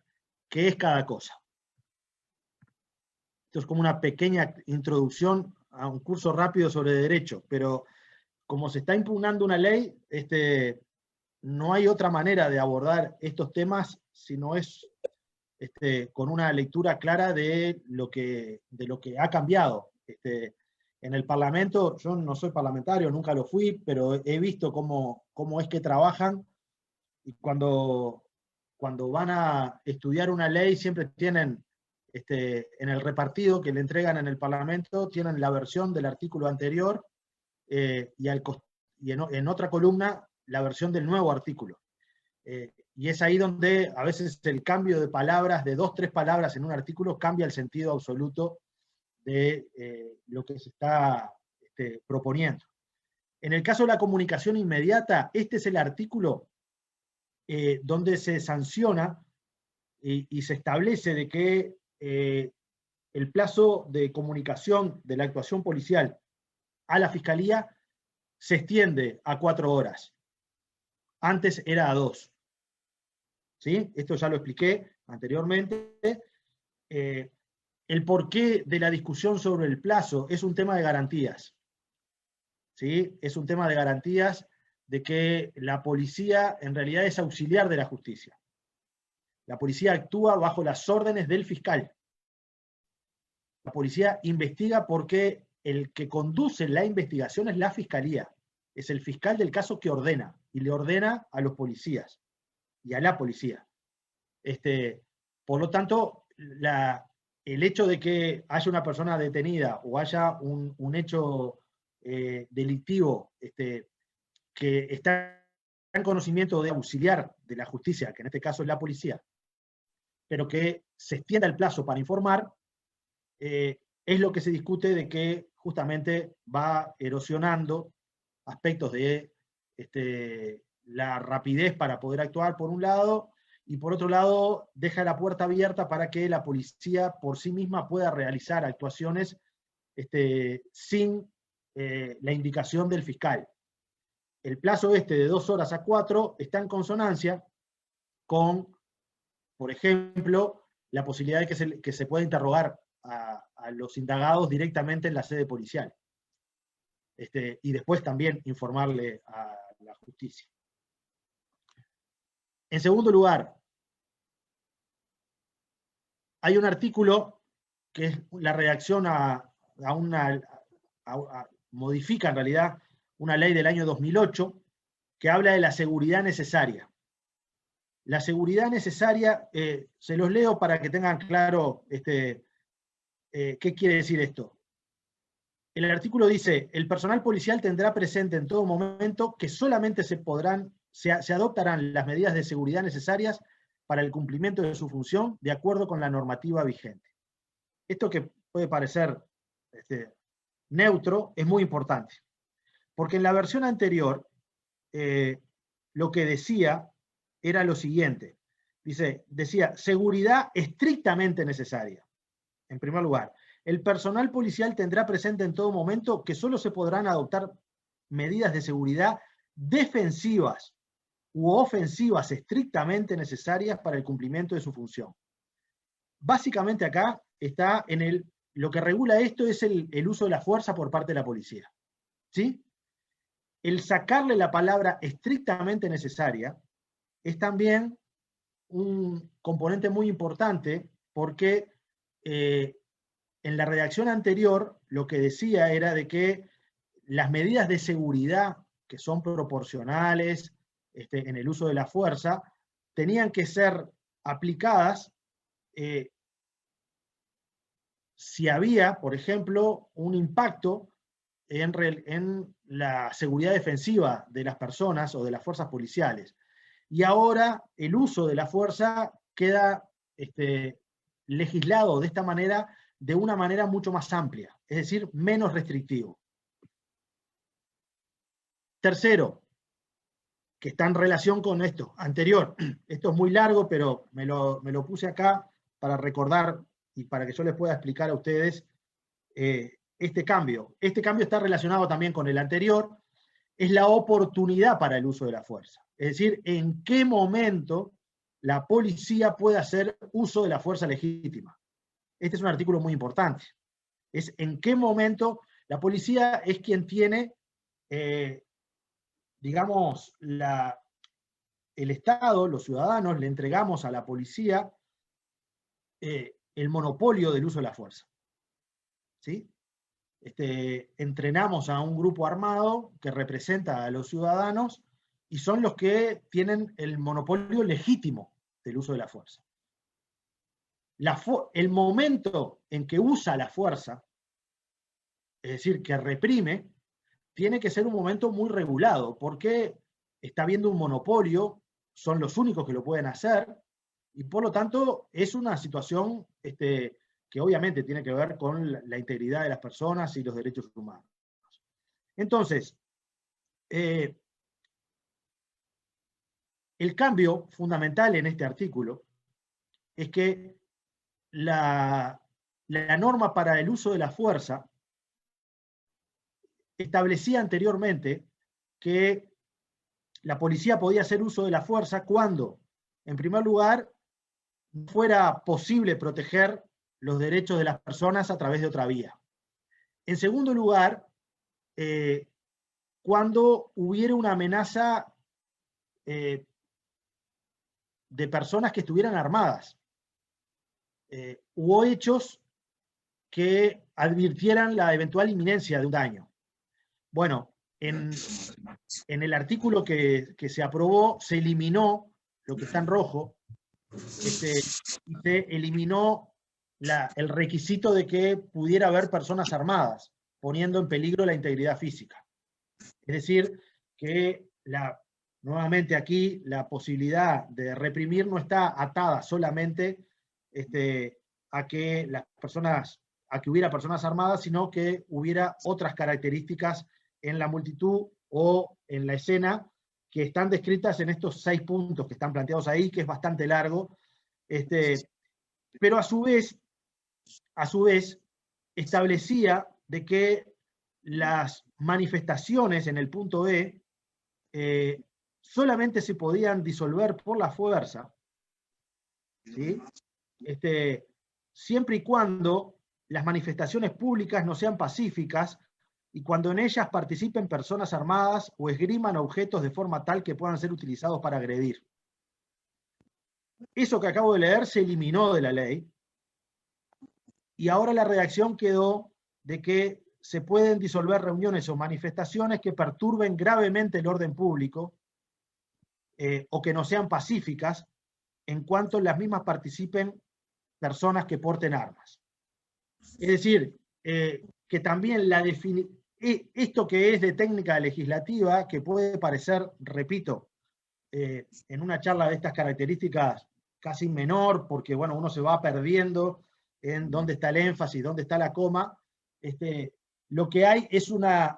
qué es cada cosa. Esto es como una pequeña introducción a un curso rápido sobre derecho, pero como se está impugnando una ley, no hay otra manera de abordar estos temas si no es con una lectura clara de lo que ha cambiado. En el Parlamento, yo no soy parlamentario, nunca lo fui, pero he visto cómo es que trabajan, y cuando van a estudiar una ley siempre tienen en el repartido que le entregan en el Parlamento, tienen la versión del artículo anterior y en otra columna la versión del nuevo artículo. Y es ahí donde a veces el cambio de palabras, de 2 o 3 palabras en un artículo, cambia el sentido absoluto de lo que se está proponiendo. En el caso de la comunicación inmediata, este es el artículo donde se sanciona y se establece de que el plazo de comunicación de la actuación policial a la Fiscalía se extiende a 4 horas. Antes era a 2. ¿Sí? Esto ya lo expliqué anteriormente. El porqué de la discusión sobre el plazo es un tema de garantías. ¿Sí? Es un tema de garantías de que la policía en realidad es auxiliar de la justicia. La policía actúa bajo las órdenes del fiscal. La policía investiga porque el que conduce la investigación es la fiscalía. Es el fiscal del caso que ordena, y le ordena a los policías y a la policía. Por lo tanto, el hecho de que haya una persona detenida o haya un hecho delictivo que está en conocimiento de auxiliar de la justicia, que en este caso es la policía, pero que se extienda el plazo para informar, es lo que se discute de que justamente va erosionando aspectos de la rapidez para poder actuar por un lado, y por otro lado deja la puerta abierta para que la policía por sí misma pueda realizar actuaciones sin la indicación del fiscal. El plazo de 2 horas a 4 está en consonancia con, por ejemplo, la posibilidad de que se pueda interrogar a los indagados directamente en la sede policial. Y después también informarle a la justicia. En segundo lugar, hay un artículo que es la redacción modifica en realidad una ley del año 2008 que habla de la seguridad necesaria. La seguridad necesaria, se los leo para que tengan claro qué quiere decir esto. El artículo dice: el personal policial tendrá presente en todo momento que solamente se adoptarán las medidas de seguridad necesarias para el cumplimiento de su función de acuerdo con la normativa vigente. Esto, que puede parecer neutro, es muy importante, porque en la versión anterior lo que decía era lo siguiente. Decía seguridad estrictamente necesaria. En primer lugar, el personal policial tendrá presente en todo momento que solo se podrán adoptar medidas de seguridad defensivas u ofensivas estrictamente necesarias para el cumplimiento de su función. Básicamente acá está lo que regula esto es el uso de la fuerza por parte de la policía. ¿Sí? El sacarle la palabra estrictamente necesaria es también un componente muy importante, porque en la redacción anterior lo que decía era de que las medidas de seguridad que son proporcionales en el uso de la fuerza tenían que ser aplicadas si había, por ejemplo, un impacto en la seguridad defensiva de las personas o de las fuerzas policiales. Y ahora el uso de la fuerza queda legislado de esta manera, de una manera mucho más amplia, es decir, menos restrictivo. Tercero, que está en relación con esto anterior. Esto es muy largo, pero me lo puse acá para recordar y para que yo les pueda explicar a ustedes este cambio. Este cambio está relacionado también con el anterior, es la oportunidad para el uso de la fuerza. Es decir, en qué momento la policía puede hacer uso de la fuerza legítima. Este es un artículo muy importante. Es en qué momento la policía es quien tiene, digamos, el Estado, los ciudadanos, le entregamos a la policía el monopolio del uso de la fuerza. ¿Sí? Entrenamos a un grupo armado que representa a los ciudadanos y son los que tienen el monopolio legítimo del uso de la fuerza. El momento en que usa la fuerza, es decir, que reprime, tiene que ser un momento muy regulado, porque está habiendo un monopolio, son los únicos que lo pueden hacer, y por lo tanto es una situación que obviamente tiene que ver con la integridad de las personas y los derechos humanos. Entonces, el cambio fundamental en este artículo es que la norma para el uso de la fuerza establecía anteriormente que la policía podía hacer uso de la fuerza cuando, en primer lugar, no fuera posible proteger los derechos de las personas a través de otra vía. En segundo lugar, cuando hubiera una amenaza de personas que estuvieran armadas, hubo hechos que advirtieran la eventual inminencia de un daño. Bueno, en el artículo que se aprobó se eliminó lo que está en rojo, se eliminó el requisito de que pudiera haber personas armadas, poniendo en peligro la integridad física. Es decir, que nuevamente aquí la posibilidad de reprimir no está atada solamente a que hubiera personas armadas, sino que hubiera otras características en la multitud o en la escena que están descritas en estos 6 puntos que están planteados ahí, que es bastante largo, pero a su vez establecía de que las manifestaciones en el punto E solamente se podían disolver por la fuerza, ¿sí? Siempre y cuando las manifestaciones públicas no sean pacíficas y cuando en ellas participen personas armadas o esgriman objetos de forma tal que puedan ser utilizados para agredir. Eso que acabo de leer se eliminó de la ley y ahora la redacción quedó de que se pueden disolver reuniones o manifestaciones que perturben gravemente el orden público o que no sean pacíficas en cuanto las mismas participen personas que porten armas. Es decir, que también esto que es de técnica legislativa, que puede parecer, repito, en una charla de estas características casi menor, porque bueno, uno se va perdiendo en dónde está el énfasis, dónde está la coma, lo que hay es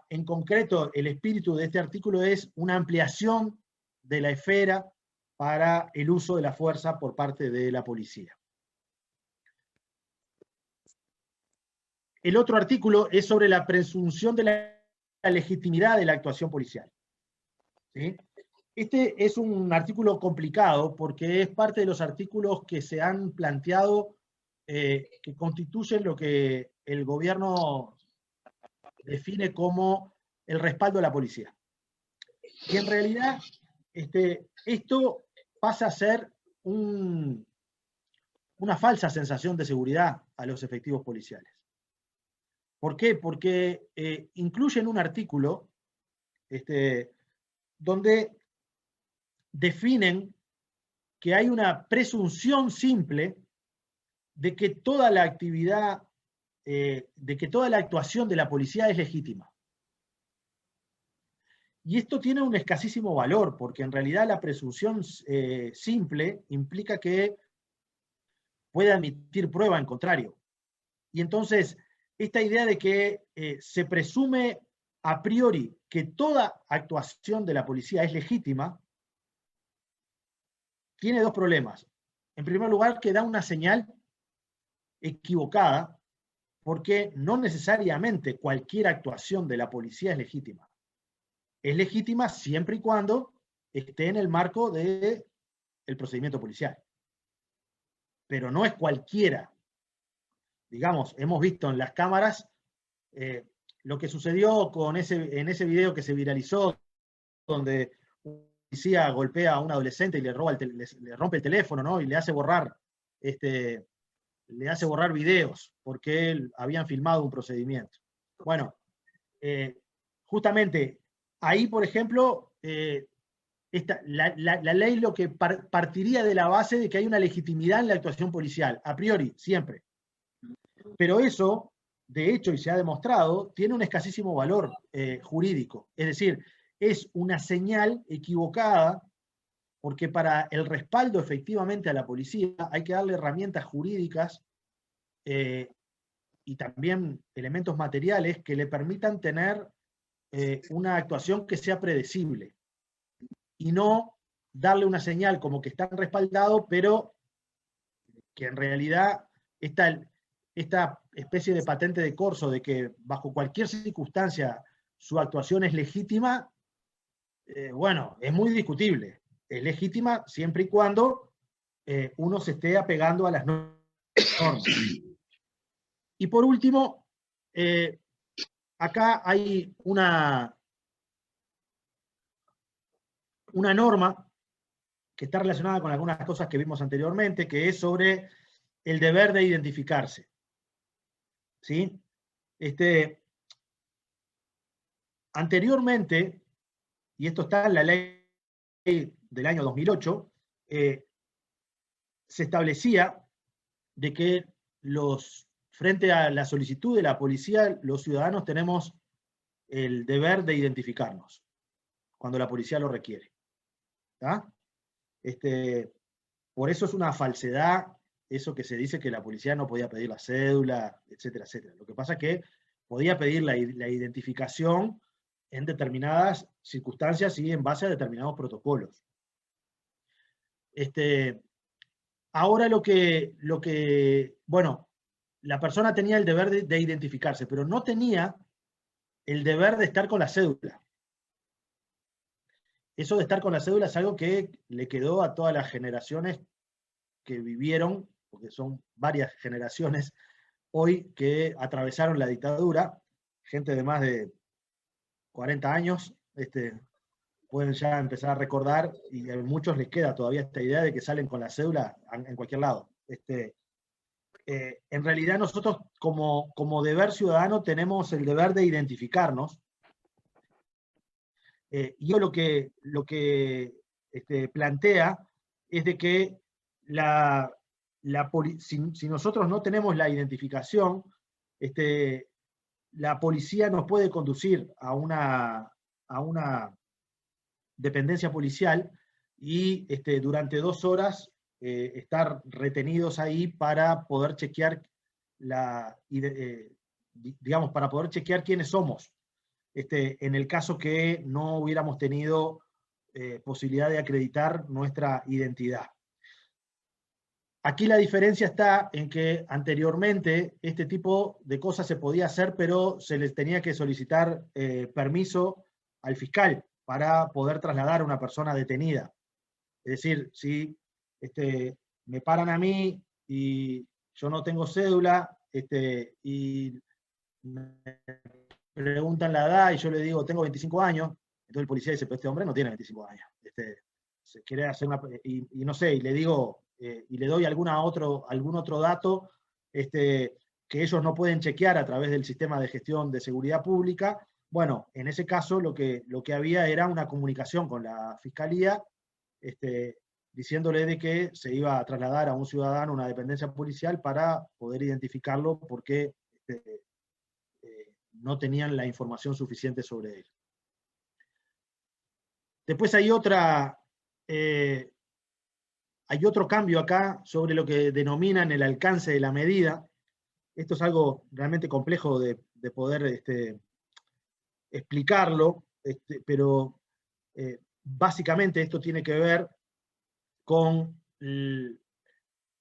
en concreto, el espíritu de este artículo es una ampliación de la esfera para el uso de la fuerza por parte de la policía. El otro artículo es sobre la presunción de la legitimidad de la actuación policial. ¿Sí? Este es un artículo complicado porque es parte de los artículos que se han planteado que constituyen lo que el gobierno define como el respaldo a la policía. Y en realidad esto pasa a ser una falsa sensación de seguridad a los efectivos policiales. ¿Por qué? Porque incluyen un artículo donde definen que hay una presunción simple de que toda la actividad, de que toda la actuación de la policía es legítima. Y esto tiene un escasísimo valor, porque en realidad la presunción simple implica que puede admitir prueba en contrario. Y entonces, esta idea de que se presume a priori que toda actuación de la policía es legítima, tiene dos problemas. En primer lugar, que da una señal equivocada, porque no necesariamente cualquier actuación de la policía es legítima. Es legítima siempre y cuando esté en el marco del procedimiento policial. Pero no es cualquiera. Digamos, hemos visto en las cámaras lo que sucedió en ese video que se viralizó, donde un policía golpea a un adolescente y le rompe el teléfono, ¿no? Y le hace borrar videos porque habían filmado un procedimiento. Bueno, justamente ahí, por ejemplo, la ley lo que partiría de la base de que hay una legitimidad en la actuación policial, a priori, siempre. Pero eso, de hecho, y se ha demostrado, tiene un escasísimo valor jurídico. Es decir, es una señal equivocada, porque para el respaldo efectivamente a la policía hay que darle herramientas jurídicas y también elementos materiales que le permitan tener una actuación que sea predecible. Y no darle una señal como que están respaldados, pero que en realidad esta especie de patente de corso de que bajo cualquier circunstancia su actuación es legítima, bueno, es muy discutible. Es legítima siempre y cuando uno se esté apegando a las normas. Y por último, acá hay una norma que está relacionada con algunas cosas que vimos anteriormente, que es sobre el deber de identificarse. ¿Sí? Anteriormente, y esto está en la ley del año 2008, se establecía de que frente a la solicitud de la policía, los ciudadanos tenemos el deber de identificarnos cuando la policía lo requiere. ¿Tá? Por eso es una falsedad eso que se dice que la policía no podía pedir la cédula, etcétera, etcétera. Lo que pasa es que podía pedir la identificación en determinadas circunstancias y en base a determinados protocolos. Ahora bueno, la persona tenía el deber de identificarse, pero no tenía el deber de estar con la cédula. Eso de estar con la cédula es algo que le quedó a todas las generaciones que vivieron, porque son varias generaciones hoy que atravesaron la dictadura, gente de más de 40 años, pueden ya empezar a recordar, y a muchos les queda todavía esta idea de que salen con la cédula en cualquier lado. En realidad nosotros como deber ciudadano tenemos el deber de identificarnos, y lo que plantea es de que si nosotros no tenemos la identificación, la policía nos puede conducir a una dependencia policial y durante 2 horas estar retenidos ahí para poder chequear digamos, para poder chequear quiénes somos, en el caso que no hubiéramos tenido posibilidad de acreditar nuestra identidad. Aquí la diferencia está en que anteriormente este tipo de cosas se podía hacer, pero se les tenía que solicitar permiso al fiscal para poder trasladar a una persona detenida. Es decir, si me paran a mí y yo no tengo cédula, y me preguntan la edad y yo le digo tengo 25 años, entonces el policía dice, pero este hombre no tiene 25 años. Se quiere hacer y no sé, y le digo, y le doy algún otro dato que ellos no pueden chequear a través del sistema de gestión de seguridad pública. Bueno, en ese caso lo que había era una comunicación con la fiscalía, diciéndole de que se iba a trasladar a un ciudadano a una dependencia policial para poder identificarlo porque no tenían la información suficiente sobre él. Después hay otro cambio acá sobre lo que denominan el alcance de la medida. Esto es algo realmente complejo de poder explicarlo, pero básicamente esto tiene que ver con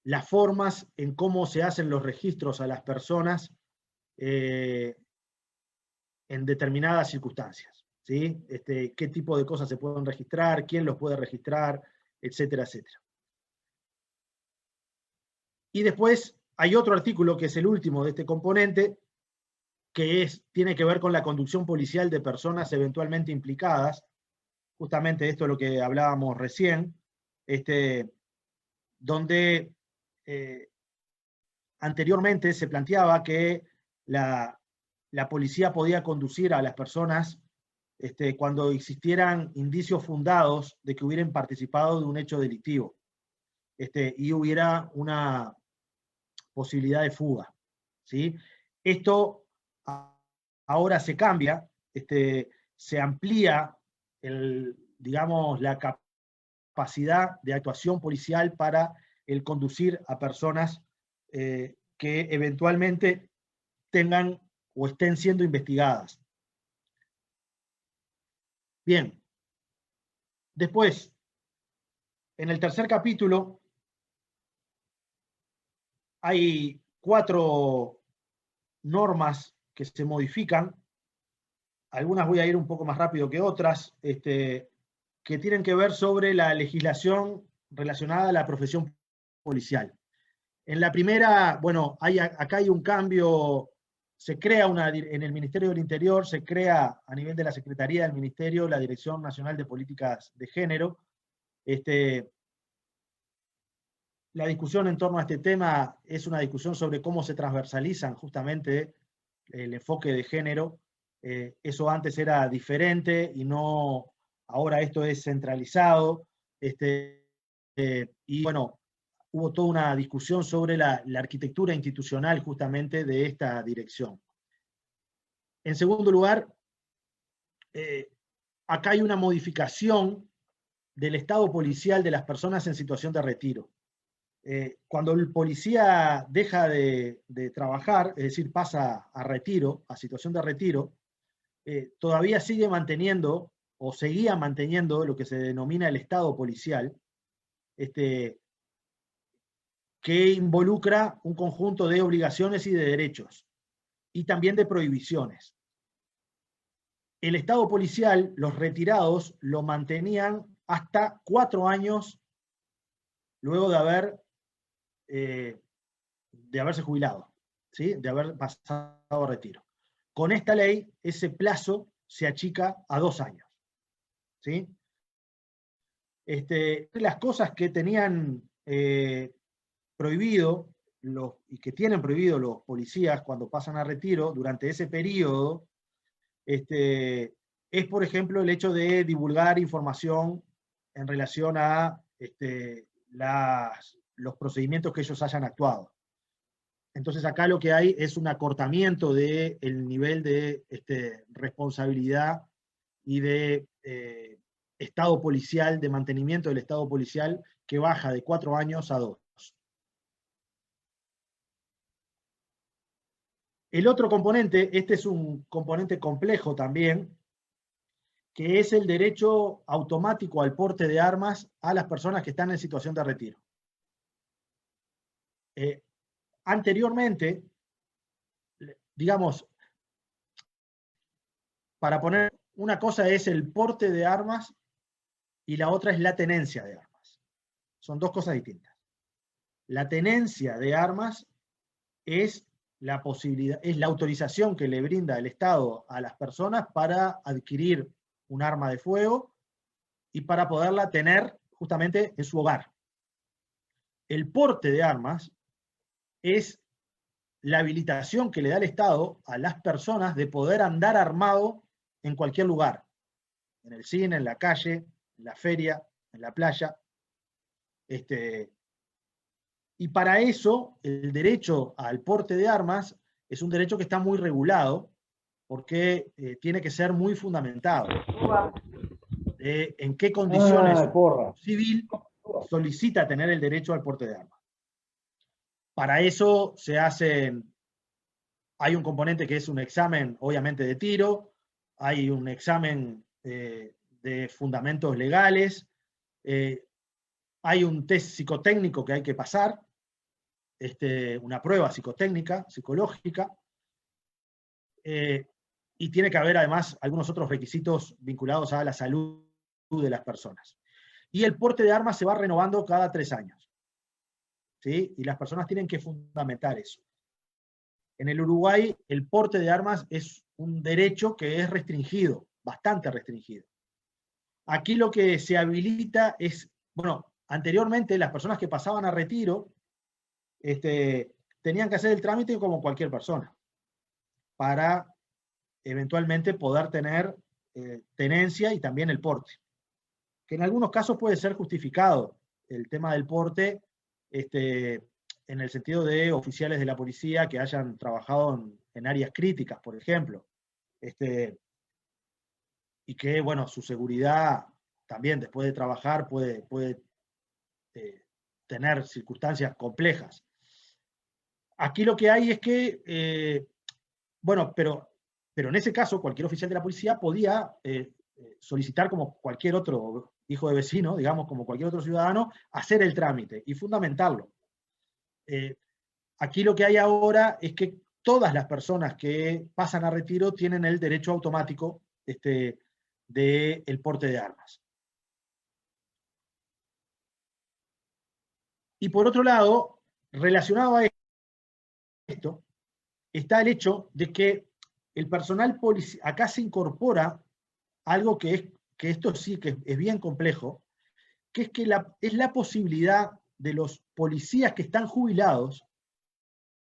las formas en cómo se hacen los registros a las personas en determinadas circunstancias, ¿sí? Qué tipo de cosas se pueden registrar, quién los puede registrar, etcétera, etcétera. Y después hay otro artículo, que es el último de este componente, que tiene que ver con la conducción policial de personas eventualmente implicadas. Justamente esto es lo que hablábamos recién, donde anteriormente se planteaba que la policía podía conducir a las personas cuando existieran indicios fundados de que hubieran participado de un hecho delictivo y hubiera una posibilidad de fuga, ¿sí? Esto ahora se cambia, se amplía digamos, la capacidad de actuación policial para el conducir a personas que eventualmente tengan o estén siendo investigadas. Bien. Después, en el tercer capítulo, hay 4 normas que se modifican. Algunas voy a ir un poco más rápido que otras, que tienen que ver sobre la legislación relacionada a la profesión policial. En la primera, bueno, acá hay un cambio, se crea en el Ministerio del Interior, se crea a nivel de la Secretaría del Ministerio la Dirección Nacional de Políticas de Género. La discusión en torno a este tema es una discusión sobre cómo se transversalizan justamente el enfoque de género. Eso antes era diferente y no, ahora esto es centralizado. Y bueno, hubo toda una discusión sobre la arquitectura institucional justamente de esta dirección. En segundo lugar, acá hay una modificación del estado policial de las personas en situación de retiro. Cuando el policía deja de trabajar, es decir, pasa a retiro, a situación de retiro, todavía sigue manteniendo, o seguía manteniendo, lo que se denomina el estado policial, que involucra un conjunto de obligaciones y de derechos, y también de prohibiciones. El Estado policial, los retirados, lo mantenían hasta 4 años luego de haberse jubilado, ¿sí? De haber pasado a retiro. Con esta ley, ese plazo se achica a 2 años, ¿sí? Las cosas que tenían prohibido, y que tienen prohibido los policías cuando pasan a retiro durante ese periodo, es, por ejemplo, el hecho de divulgar información en relación a los procedimientos que ellos hayan actuado. Entonces acá lo que hay es un acortamiento del nivel de responsabilidad y de estado policial, de mantenimiento del estado policial, que baja de 4 años a 2. El otro componente, este es un componente complejo también, que es el derecho automático al porte de armas a las personas que están en situación de retiro. Anteriormente, digamos, para poner, una cosa es el porte de armas y la otra es la tenencia de armas. Son 2 cosas distintas. La tenencia de armas es la posibilidad, es la autorización que le brinda el Estado a las personas para adquirir un arma de fuego y para poderla tener justamente en su hogar. El porte de armas es la habilitación que le da el Estado a las personas de poder andar armado en cualquier lugar, en el cine, en la calle, en la feria, en la playa. Y para eso, el derecho al porte de armas es un derecho que está muy regulado, porque tiene que ser muy fundamentado. En qué condiciones un civil solicita tener el derecho al porte de armas. Para eso hay un componente que es un examen, obviamente, de tiro, hay un examen de fundamentos legales, hay un test psicotécnico que hay que pasar, una prueba psicotécnica, psicológica, y tiene que haber además algunos otros requisitos vinculados a la salud de las personas. Y el porte de armas se va renovando cada 3 años, ¿sí? Y las personas tienen que fundamentar eso. En el Uruguay, el porte de armas es un derecho que es restringido, bastante restringido. Aquí lo que se habilita es, bueno, anteriormente las personas que pasaban a retiro tenían que hacer el trámite como cualquier persona, para eventualmente poder tener tenencia y también el porte. Que en algunos casos puede ser justificado el tema del porte, en el sentido de oficiales de la policía que hayan trabajado en áreas críticas, por ejemplo, y que, bueno, su seguridad también después de trabajar puede tener circunstancias complejas. Aquí lo que hay es que, bueno, pero en ese caso cualquier oficial de la policía podía solicitar, como cualquier otro hijo de vecino, digamos, como cualquier otro ciudadano, hacer el trámite y fundamentarlo. Aquí lo que hay ahora es que todas las personas que pasan a retiro tienen el derecho automático del porte de armas. Y por otro lado, relacionado a esto, está el hecho de que el personal policial, acá se incorpora algo que esto sí que es bien complejo, que es que es la posibilidad de los policías que están jubilados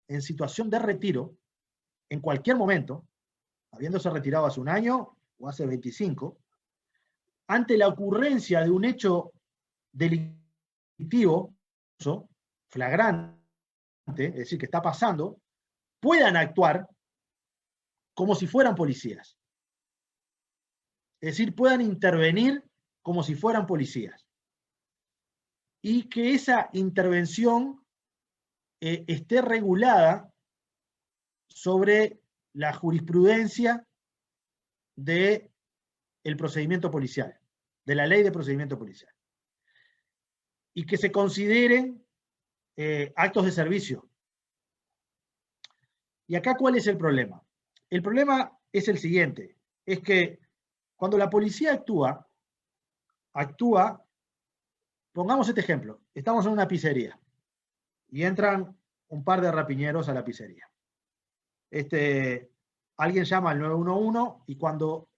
en situación de retiro, en cualquier momento, habiéndose retirado hace 1 año o hace 25, ante la ocurrencia de un hecho delictivo, flagrante, es decir, que está pasando, puedan actuar como si fueran policías. Es decir, puedan intervenir como si fueran policías. Y que esa intervención esté regulada sobre la jurisprudencia del procedimiento policial, de la ley de procedimiento policial. Y que se consideren actos de servicio. Y acá, ¿cuál es el problema? El problema es el siguiente, es que cuando la policía actúa, pongamos este ejemplo, estamos en una pizzería y entran un par de rapiñeros a la pizzería. Alguien llama al 911 y cuando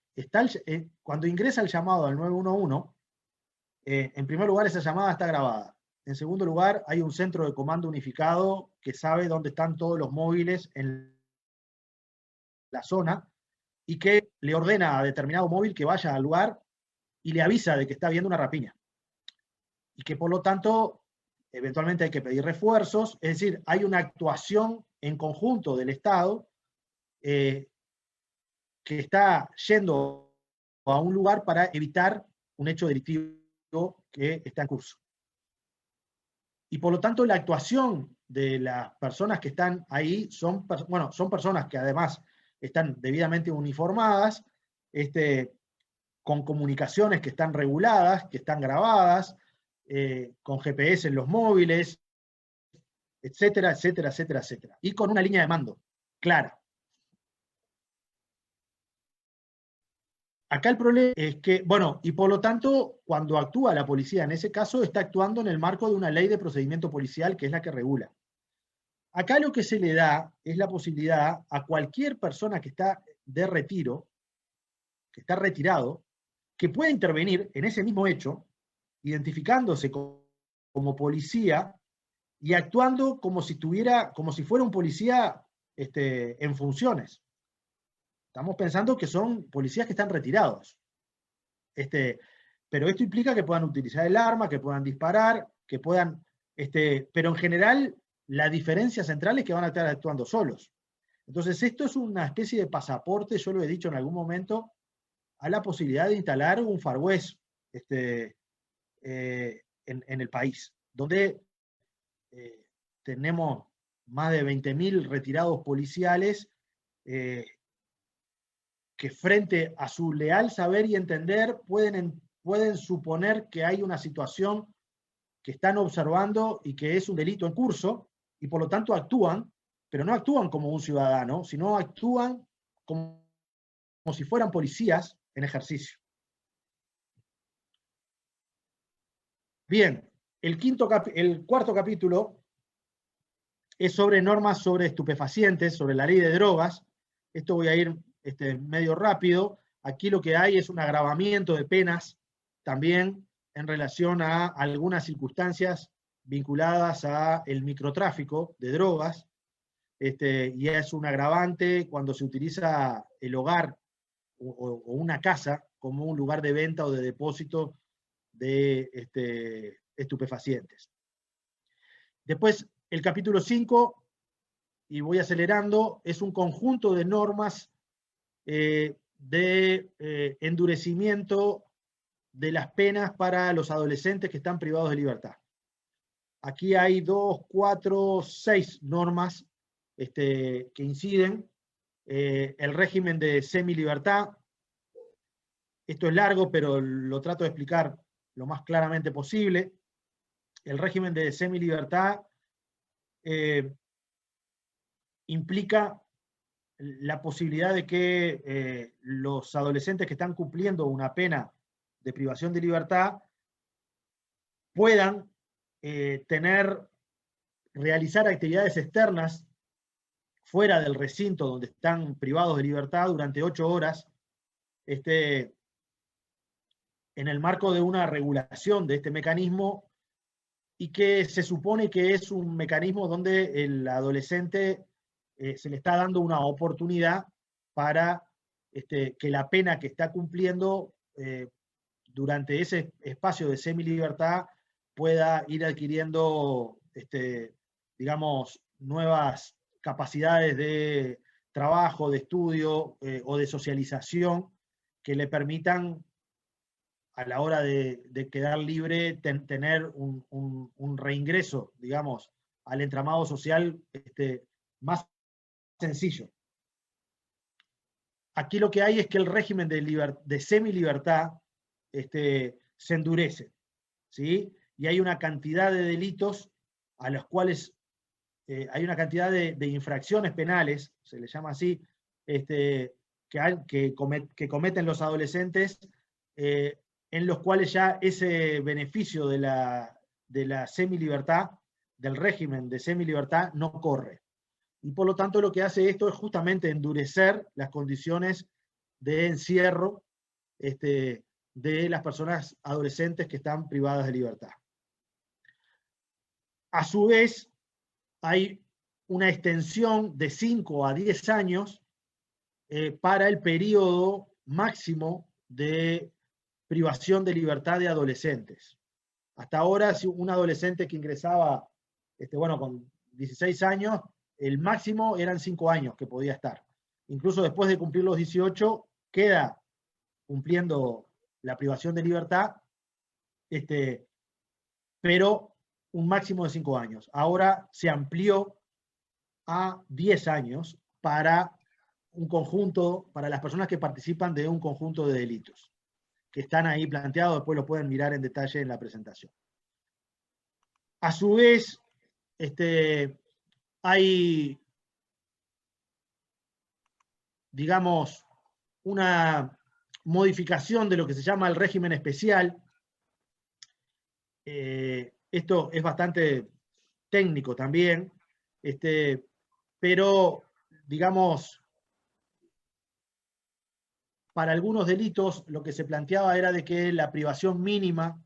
ingresa el llamado al 911, en primer lugar esa llamada está grabada. En segundo lugar, hay un centro de comando unificado que sabe dónde están todos los móviles en la zona y que le ordena a determinado móvil que vaya al lugar y le avisa de que está habiendo una rapiña. Y que por lo tanto, eventualmente hay que pedir refuerzos, es decir, hay una actuación en conjunto del Estado que está yendo a un lugar para evitar un hecho delictivo que está en curso. Y por lo tanto, la actuación de las personas que están ahí son personas que además están debidamente uniformadas, con comunicaciones que están reguladas, que están grabadas, con GPS en los móviles, etcétera, etcétera, etcétera, etcétera. Y con una línea de mando clara. Acá el problema es que, y por lo tanto, cuando actúa la policía en ese caso, está actuando en el marco de una ley de procedimiento policial que es la que regula. Acá lo que se le da es la posibilidad a cualquier persona que está de retiro, que está retirado, que pueda intervenir en ese mismo hecho, identificándose como policía y actuando como si fuera un policía en funciones. Estamos pensando que son policías que están retirados. Pero esto implica que puedan utilizar el arma, que puedan disparar, que puedan... pero en general, la diferencia central es que van a estar actuando solos. Entonces, esto es una especie de pasaporte, yo lo he dicho en algún momento, a la posibilidad de instalar un Far West en el país, donde tenemos más de 20.000 retirados policiales que frente a su leal saber y entender pueden suponer que hay una situación que están observando y que es un delito en curso, y por lo tanto actúan, pero no actúan como un ciudadano, sino actúan como si fueran policías en ejercicio. Bien, el cuarto capítulo es sobre normas sobre estupefacientes, sobre la ley de drogas. Esto voy a ir medio rápido. Aquí lo que hay es un agravamiento de penas también en relación a algunas circunstancias vinculadas al microtráfico de drogas, y es un agravante cuando se utiliza el hogar o una casa como un lugar de venta o de depósito de estupefacientes. Después, el capítulo 5, y voy acelerando, es un conjunto de normas de endurecimiento de las penas para los adolescentes que están privados de libertad. Aquí hay 2, 4, 6 normas que inciden. El régimen de semilibertad. Esto es largo, pero lo trato de explicar lo más claramente posible. El régimen de semilibertad implica la posibilidad de que los adolescentes que están cumpliendo una pena de privación de libertad puedan realizar actividades externas fuera del recinto donde están privados de libertad durante 8 horas, en el marco de una regulación de este mecanismo, y que se supone que es un mecanismo donde el adolescente se le está dando una oportunidad para que la pena que está cumpliendo durante ese espacio de semilibertad pueda ir adquiriendo, digamos, nuevas capacidades de trabajo, de estudio o de socialización que le permitan, a la hora de quedar libre, tener un reingreso, digamos, al entramado social más sencillo. Aquí lo que hay es que el régimen de semilibertad se endurece, ¿sí? Y hay una cantidad de delitos a los cuales hay una cantidad de infracciones penales, se les llama así, que cometen los adolescentes, en los cuales ya ese beneficio de la semilibertad, del régimen de semilibertad, no corre. Y por lo tanto lo que hace esto es justamente endurecer las condiciones de encierro de las personas adolescentes que están privadas de libertad. A su vez, hay una extensión de 5 a 10 años para el periodo máximo de privación de libertad de adolescentes. Hasta ahora, si un adolescente que ingresaba con 16 años, el máximo eran 5 años que podía estar. Incluso después de cumplir los 18, queda cumpliendo la privación de libertad, pero un máximo de 5 años. Ahora se amplió a 10 años para un conjunto, para las personas que participan de un conjunto de delitos, que están ahí planteados, después lo pueden mirar en detalle en la presentación. A su vez, hay, digamos, una modificación de lo que se llama el régimen especial. Esto es bastante técnico también, pero, digamos, para algunos delitos lo que se planteaba era de que la privación mínima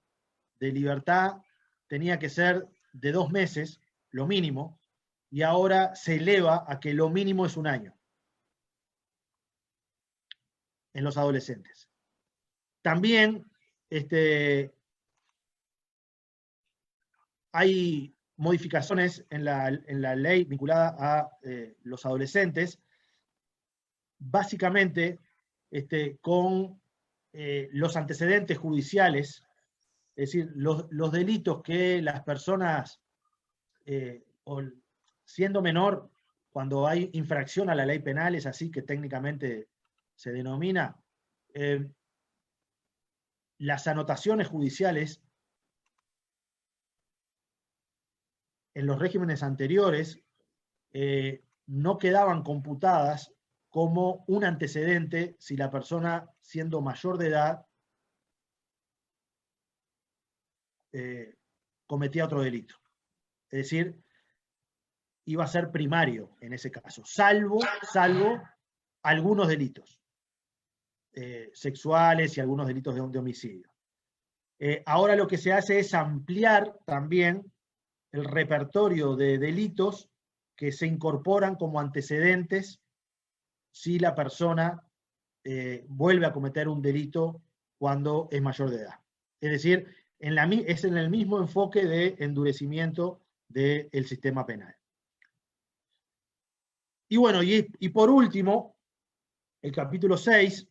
de libertad tenía que ser de 2 meses, lo mínimo, y ahora se eleva a que lo mínimo es 1 año en los adolescentes. También hay modificaciones en la ley vinculada a los adolescentes, básicamente con los antecedentes judiciales, es decir, los delitos que las personas, siendo menor, cuando hay infracción a la ley penal, es así que técnicamente se denomina, las anotaciones judiciales en los regímenes anteriores no quedaban computadas como un antecedente si la persona, siendo mayor de edad, cometía otro delito. Es decir, iba a ser primario en ese caso, salvo algunos delitos sexuales y algunos delitos de homicidio. Ahora lo que se hace es ampliar también el repertorio de delitos que se incorporan como antecedentes si la persona vuelve a cometer un delito cuando es mayor de edad. Es decir, es en el mismo enfoque de endurecimiento del sistema penal. Y bueno, y por último, el capítulo 6,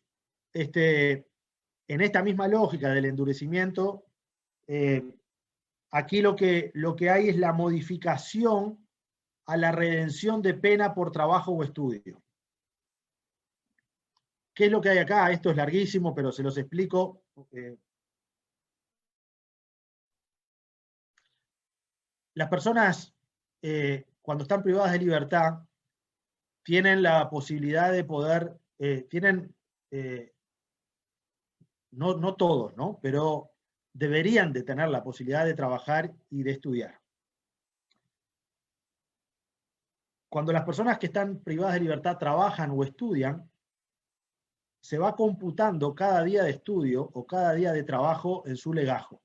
en esta misma lógica del endurecimiento, aquí lo que hay es la modificación a la redención de pena por trabajo o estudio. ¿Qué es lo que hay acá? Esto es larguísimo, pero se los explico. Las personas, cuando están privadas de libertad, tienen la posibilidad de poder, no todos, ¿no? Pero deberían de tener la posibilidad de trabajar y de estudiar. Cuando las personas que están privadas de libertad trabajan o estudian, se va computando cada día de estudio o cada día de trabajo en su legajo.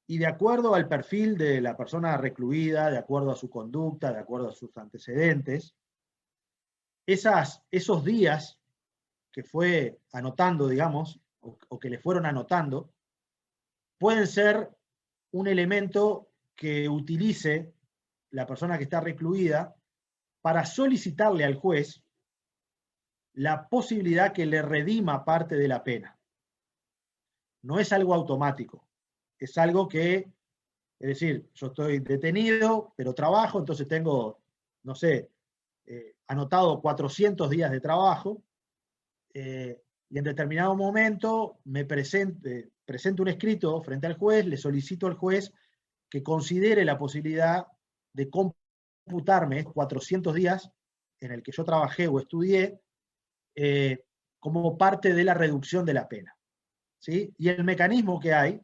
Y de acuerdo al perfil de la persona recluida, de acuerdo a su conducta, de acuerdo a sus antecedentes, esos días que fue anotando, digamos, o que le fueron anotando, pueden ser un elemento que utilice la persona que está recluida para solicitarle al juez la posibilidad que le redima parte de la pena. No es algo automático, es algo que, es decir, yo estoy detenido, pero trabajo, entonces tengo, no sé, anotado 400 días de trabajo, y en determinado momento me presento un escrito frente al juez, le solicito al juez que considere la posibilidad de computarme 400 días en el que yo trabajé o estudié como parte de la reducción de la pena. ¿Sí? Y el mecanismo que hay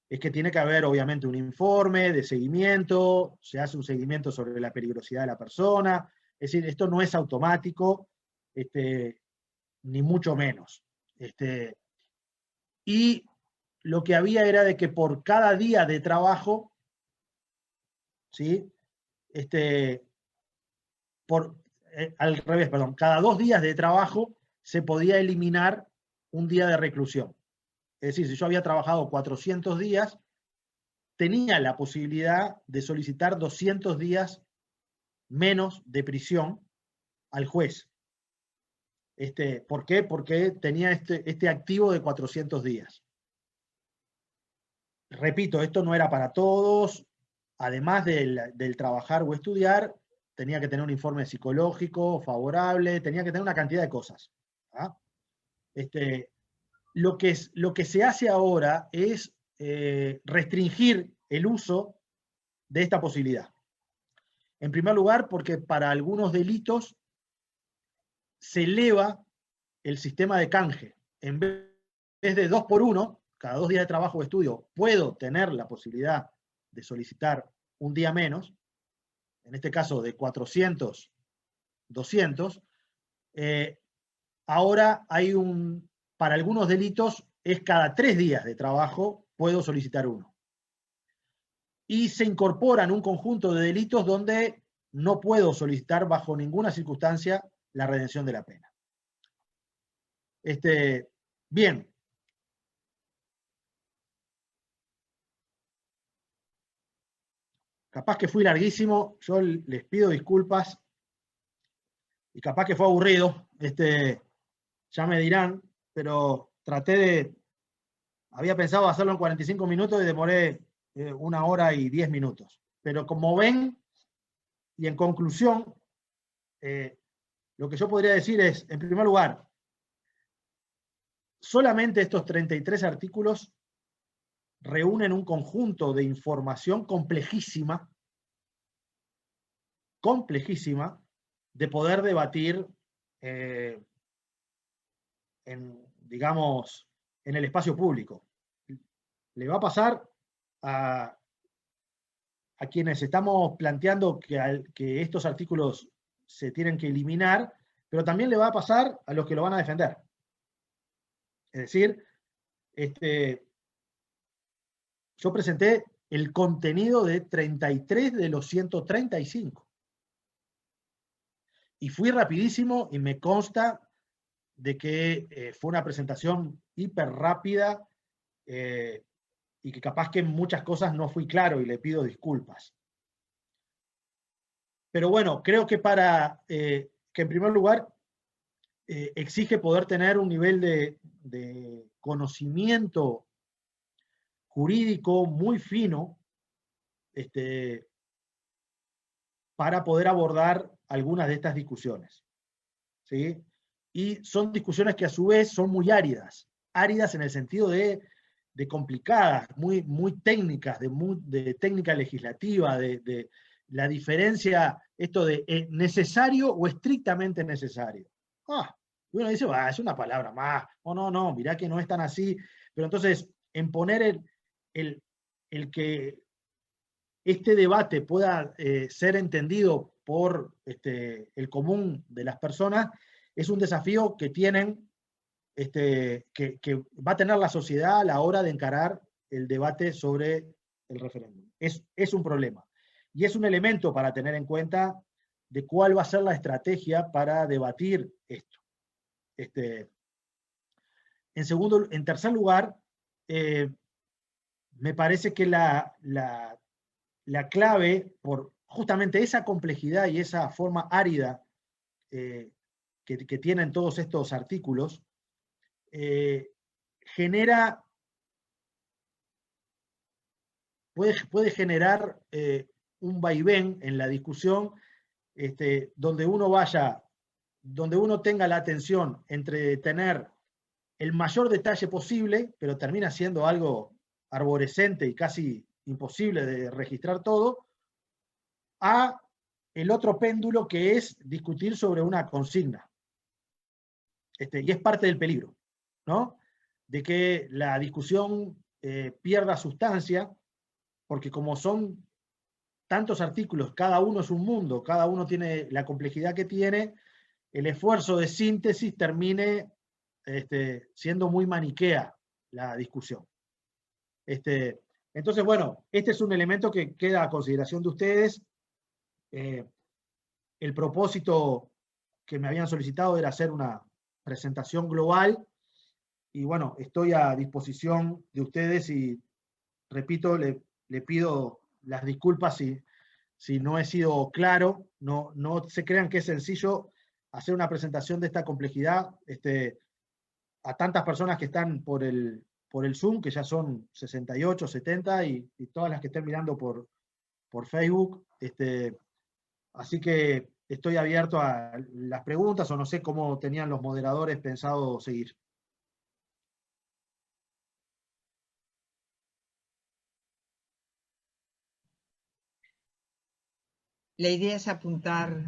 es que tiene que haber obviamente un informe de seguimiento, se hace un seguimiento sobre la peligrosidad de la persona, es decir, esto no es automático, ni mucho menos. Y lo que había era de que por cada día de trabajo, ¿sí? Al revés, perdón, cada 2 días de trabajo se podía eliminar un día de reclusión. Es decir, si yo había trabajado 400 días, tenía la posibilidad de solicitar 200 días menos de prisión al juez. ¿Por qué? Porque tenía este activo de 400 días. Repito, esto no era para todos. Además del trabajar o estudiar, tenía que tener un informe psicológico favorable, tenía que tener una cantidad de cosas. ¿Ah? Lo que se hace ahora es restringir el uso de esta posibilidad. En primer lugar, porque para algunos delitos se eleva el sistema de canje. En vez de 2 por 1, cada 2 días de trabajo o estudio, puedo tener la posibilidad de solicitar un día menos, en este caso de 400, 200, ahora hay para algunos delitos es cada 3 días de trabajo puedo solicitar uno. Y se incorporan un conjunto de delitos donde no puedo solicitar bajo ninguna circunstancia la redención de la pena. Bien. Capaz que fui larguísimo, yo les pido disculpas, y capaz que fue aburrido, ya me dirán, pero había pensado hacerlo en 45 minutos y demoré 1 hora y 10 minutos. Pero como ven, y en conclusión, lo que yo podría decir es, en primer lugar, solamente estos 33 artículos reúnen un conjunto de información complejísima, de poder debatir digamos, en el espacio público. Le va a pasar a quienes estamos planteando que estos artículos se tienen que eliminar, pero también le va a pasar a los que lo van a defender. Es decir, yo presenté el contenido de 33 de los 135. Y fui rapidísimo y me consta de que fue una presentación hiper rápida y que capaz que en muchas cosas no fui claro y le pido disculpas. Pero bueno, creo que que en primer lugar exige poder tener un nivel de conocimiento jurídico muy fino para poder abordar algunas de estas discusiones. ¿Sí? Y son discusiones que a su vez son muy áridas en el sentido de complicadas, muy técnicas, de técnica legislativa, de la diferencia, esto de necesario o estrictamente necesario. Uno dice, es una palabra más, no, mirá que no es tan así, pero entonces, en poner el que este debate pueda ser entendido por el común de las personas, es un desafío que tienen, que va a tener la sociedad a la hora de encarar el debate sobre el referéndum. Es un problema. Y es un elemento para tener en cuenta de cuál va a ser la estrategia para debatir esto. En tercer lugar, me parece que la clave, por justamente esa complejidad y esa forma árida que tienen todos estos artículos, puede generar un vaivén en la discusión, donde uno tenga la atención entre tener el mayor detalle posible, pero termina siendo algo arborescente y casi imposible de registrar todo, a el otro péndulo que es discutir sobre una consigna. Y es parte del peligro, ¿no? De que la discusión pierda sustancia, porque como son tantos artículos, cada uno es un mundo, cada uno tiene la complejidad que tiene, el esfuerzo de síntesis termine siendo muy maniquea la discusión. Entonces, bueno, este es un elemento que queda a consideración de ustedes. El propósito que me habían solicitado era hacer una presentación global, y bueno, estoy a disposición de ustedes y, repito, le pido las disculpas si no he sido claro. No se crean que es sencillo hacer una presentación de esta complejidad a tantas personas que están por el Zoom, que ya son 68, 70, y todas las que estén mirando por Facebook. Así que estoy abierto a las preguntas, o no sé cómo tenían los moderadores pensado seguir. La idea es apuntar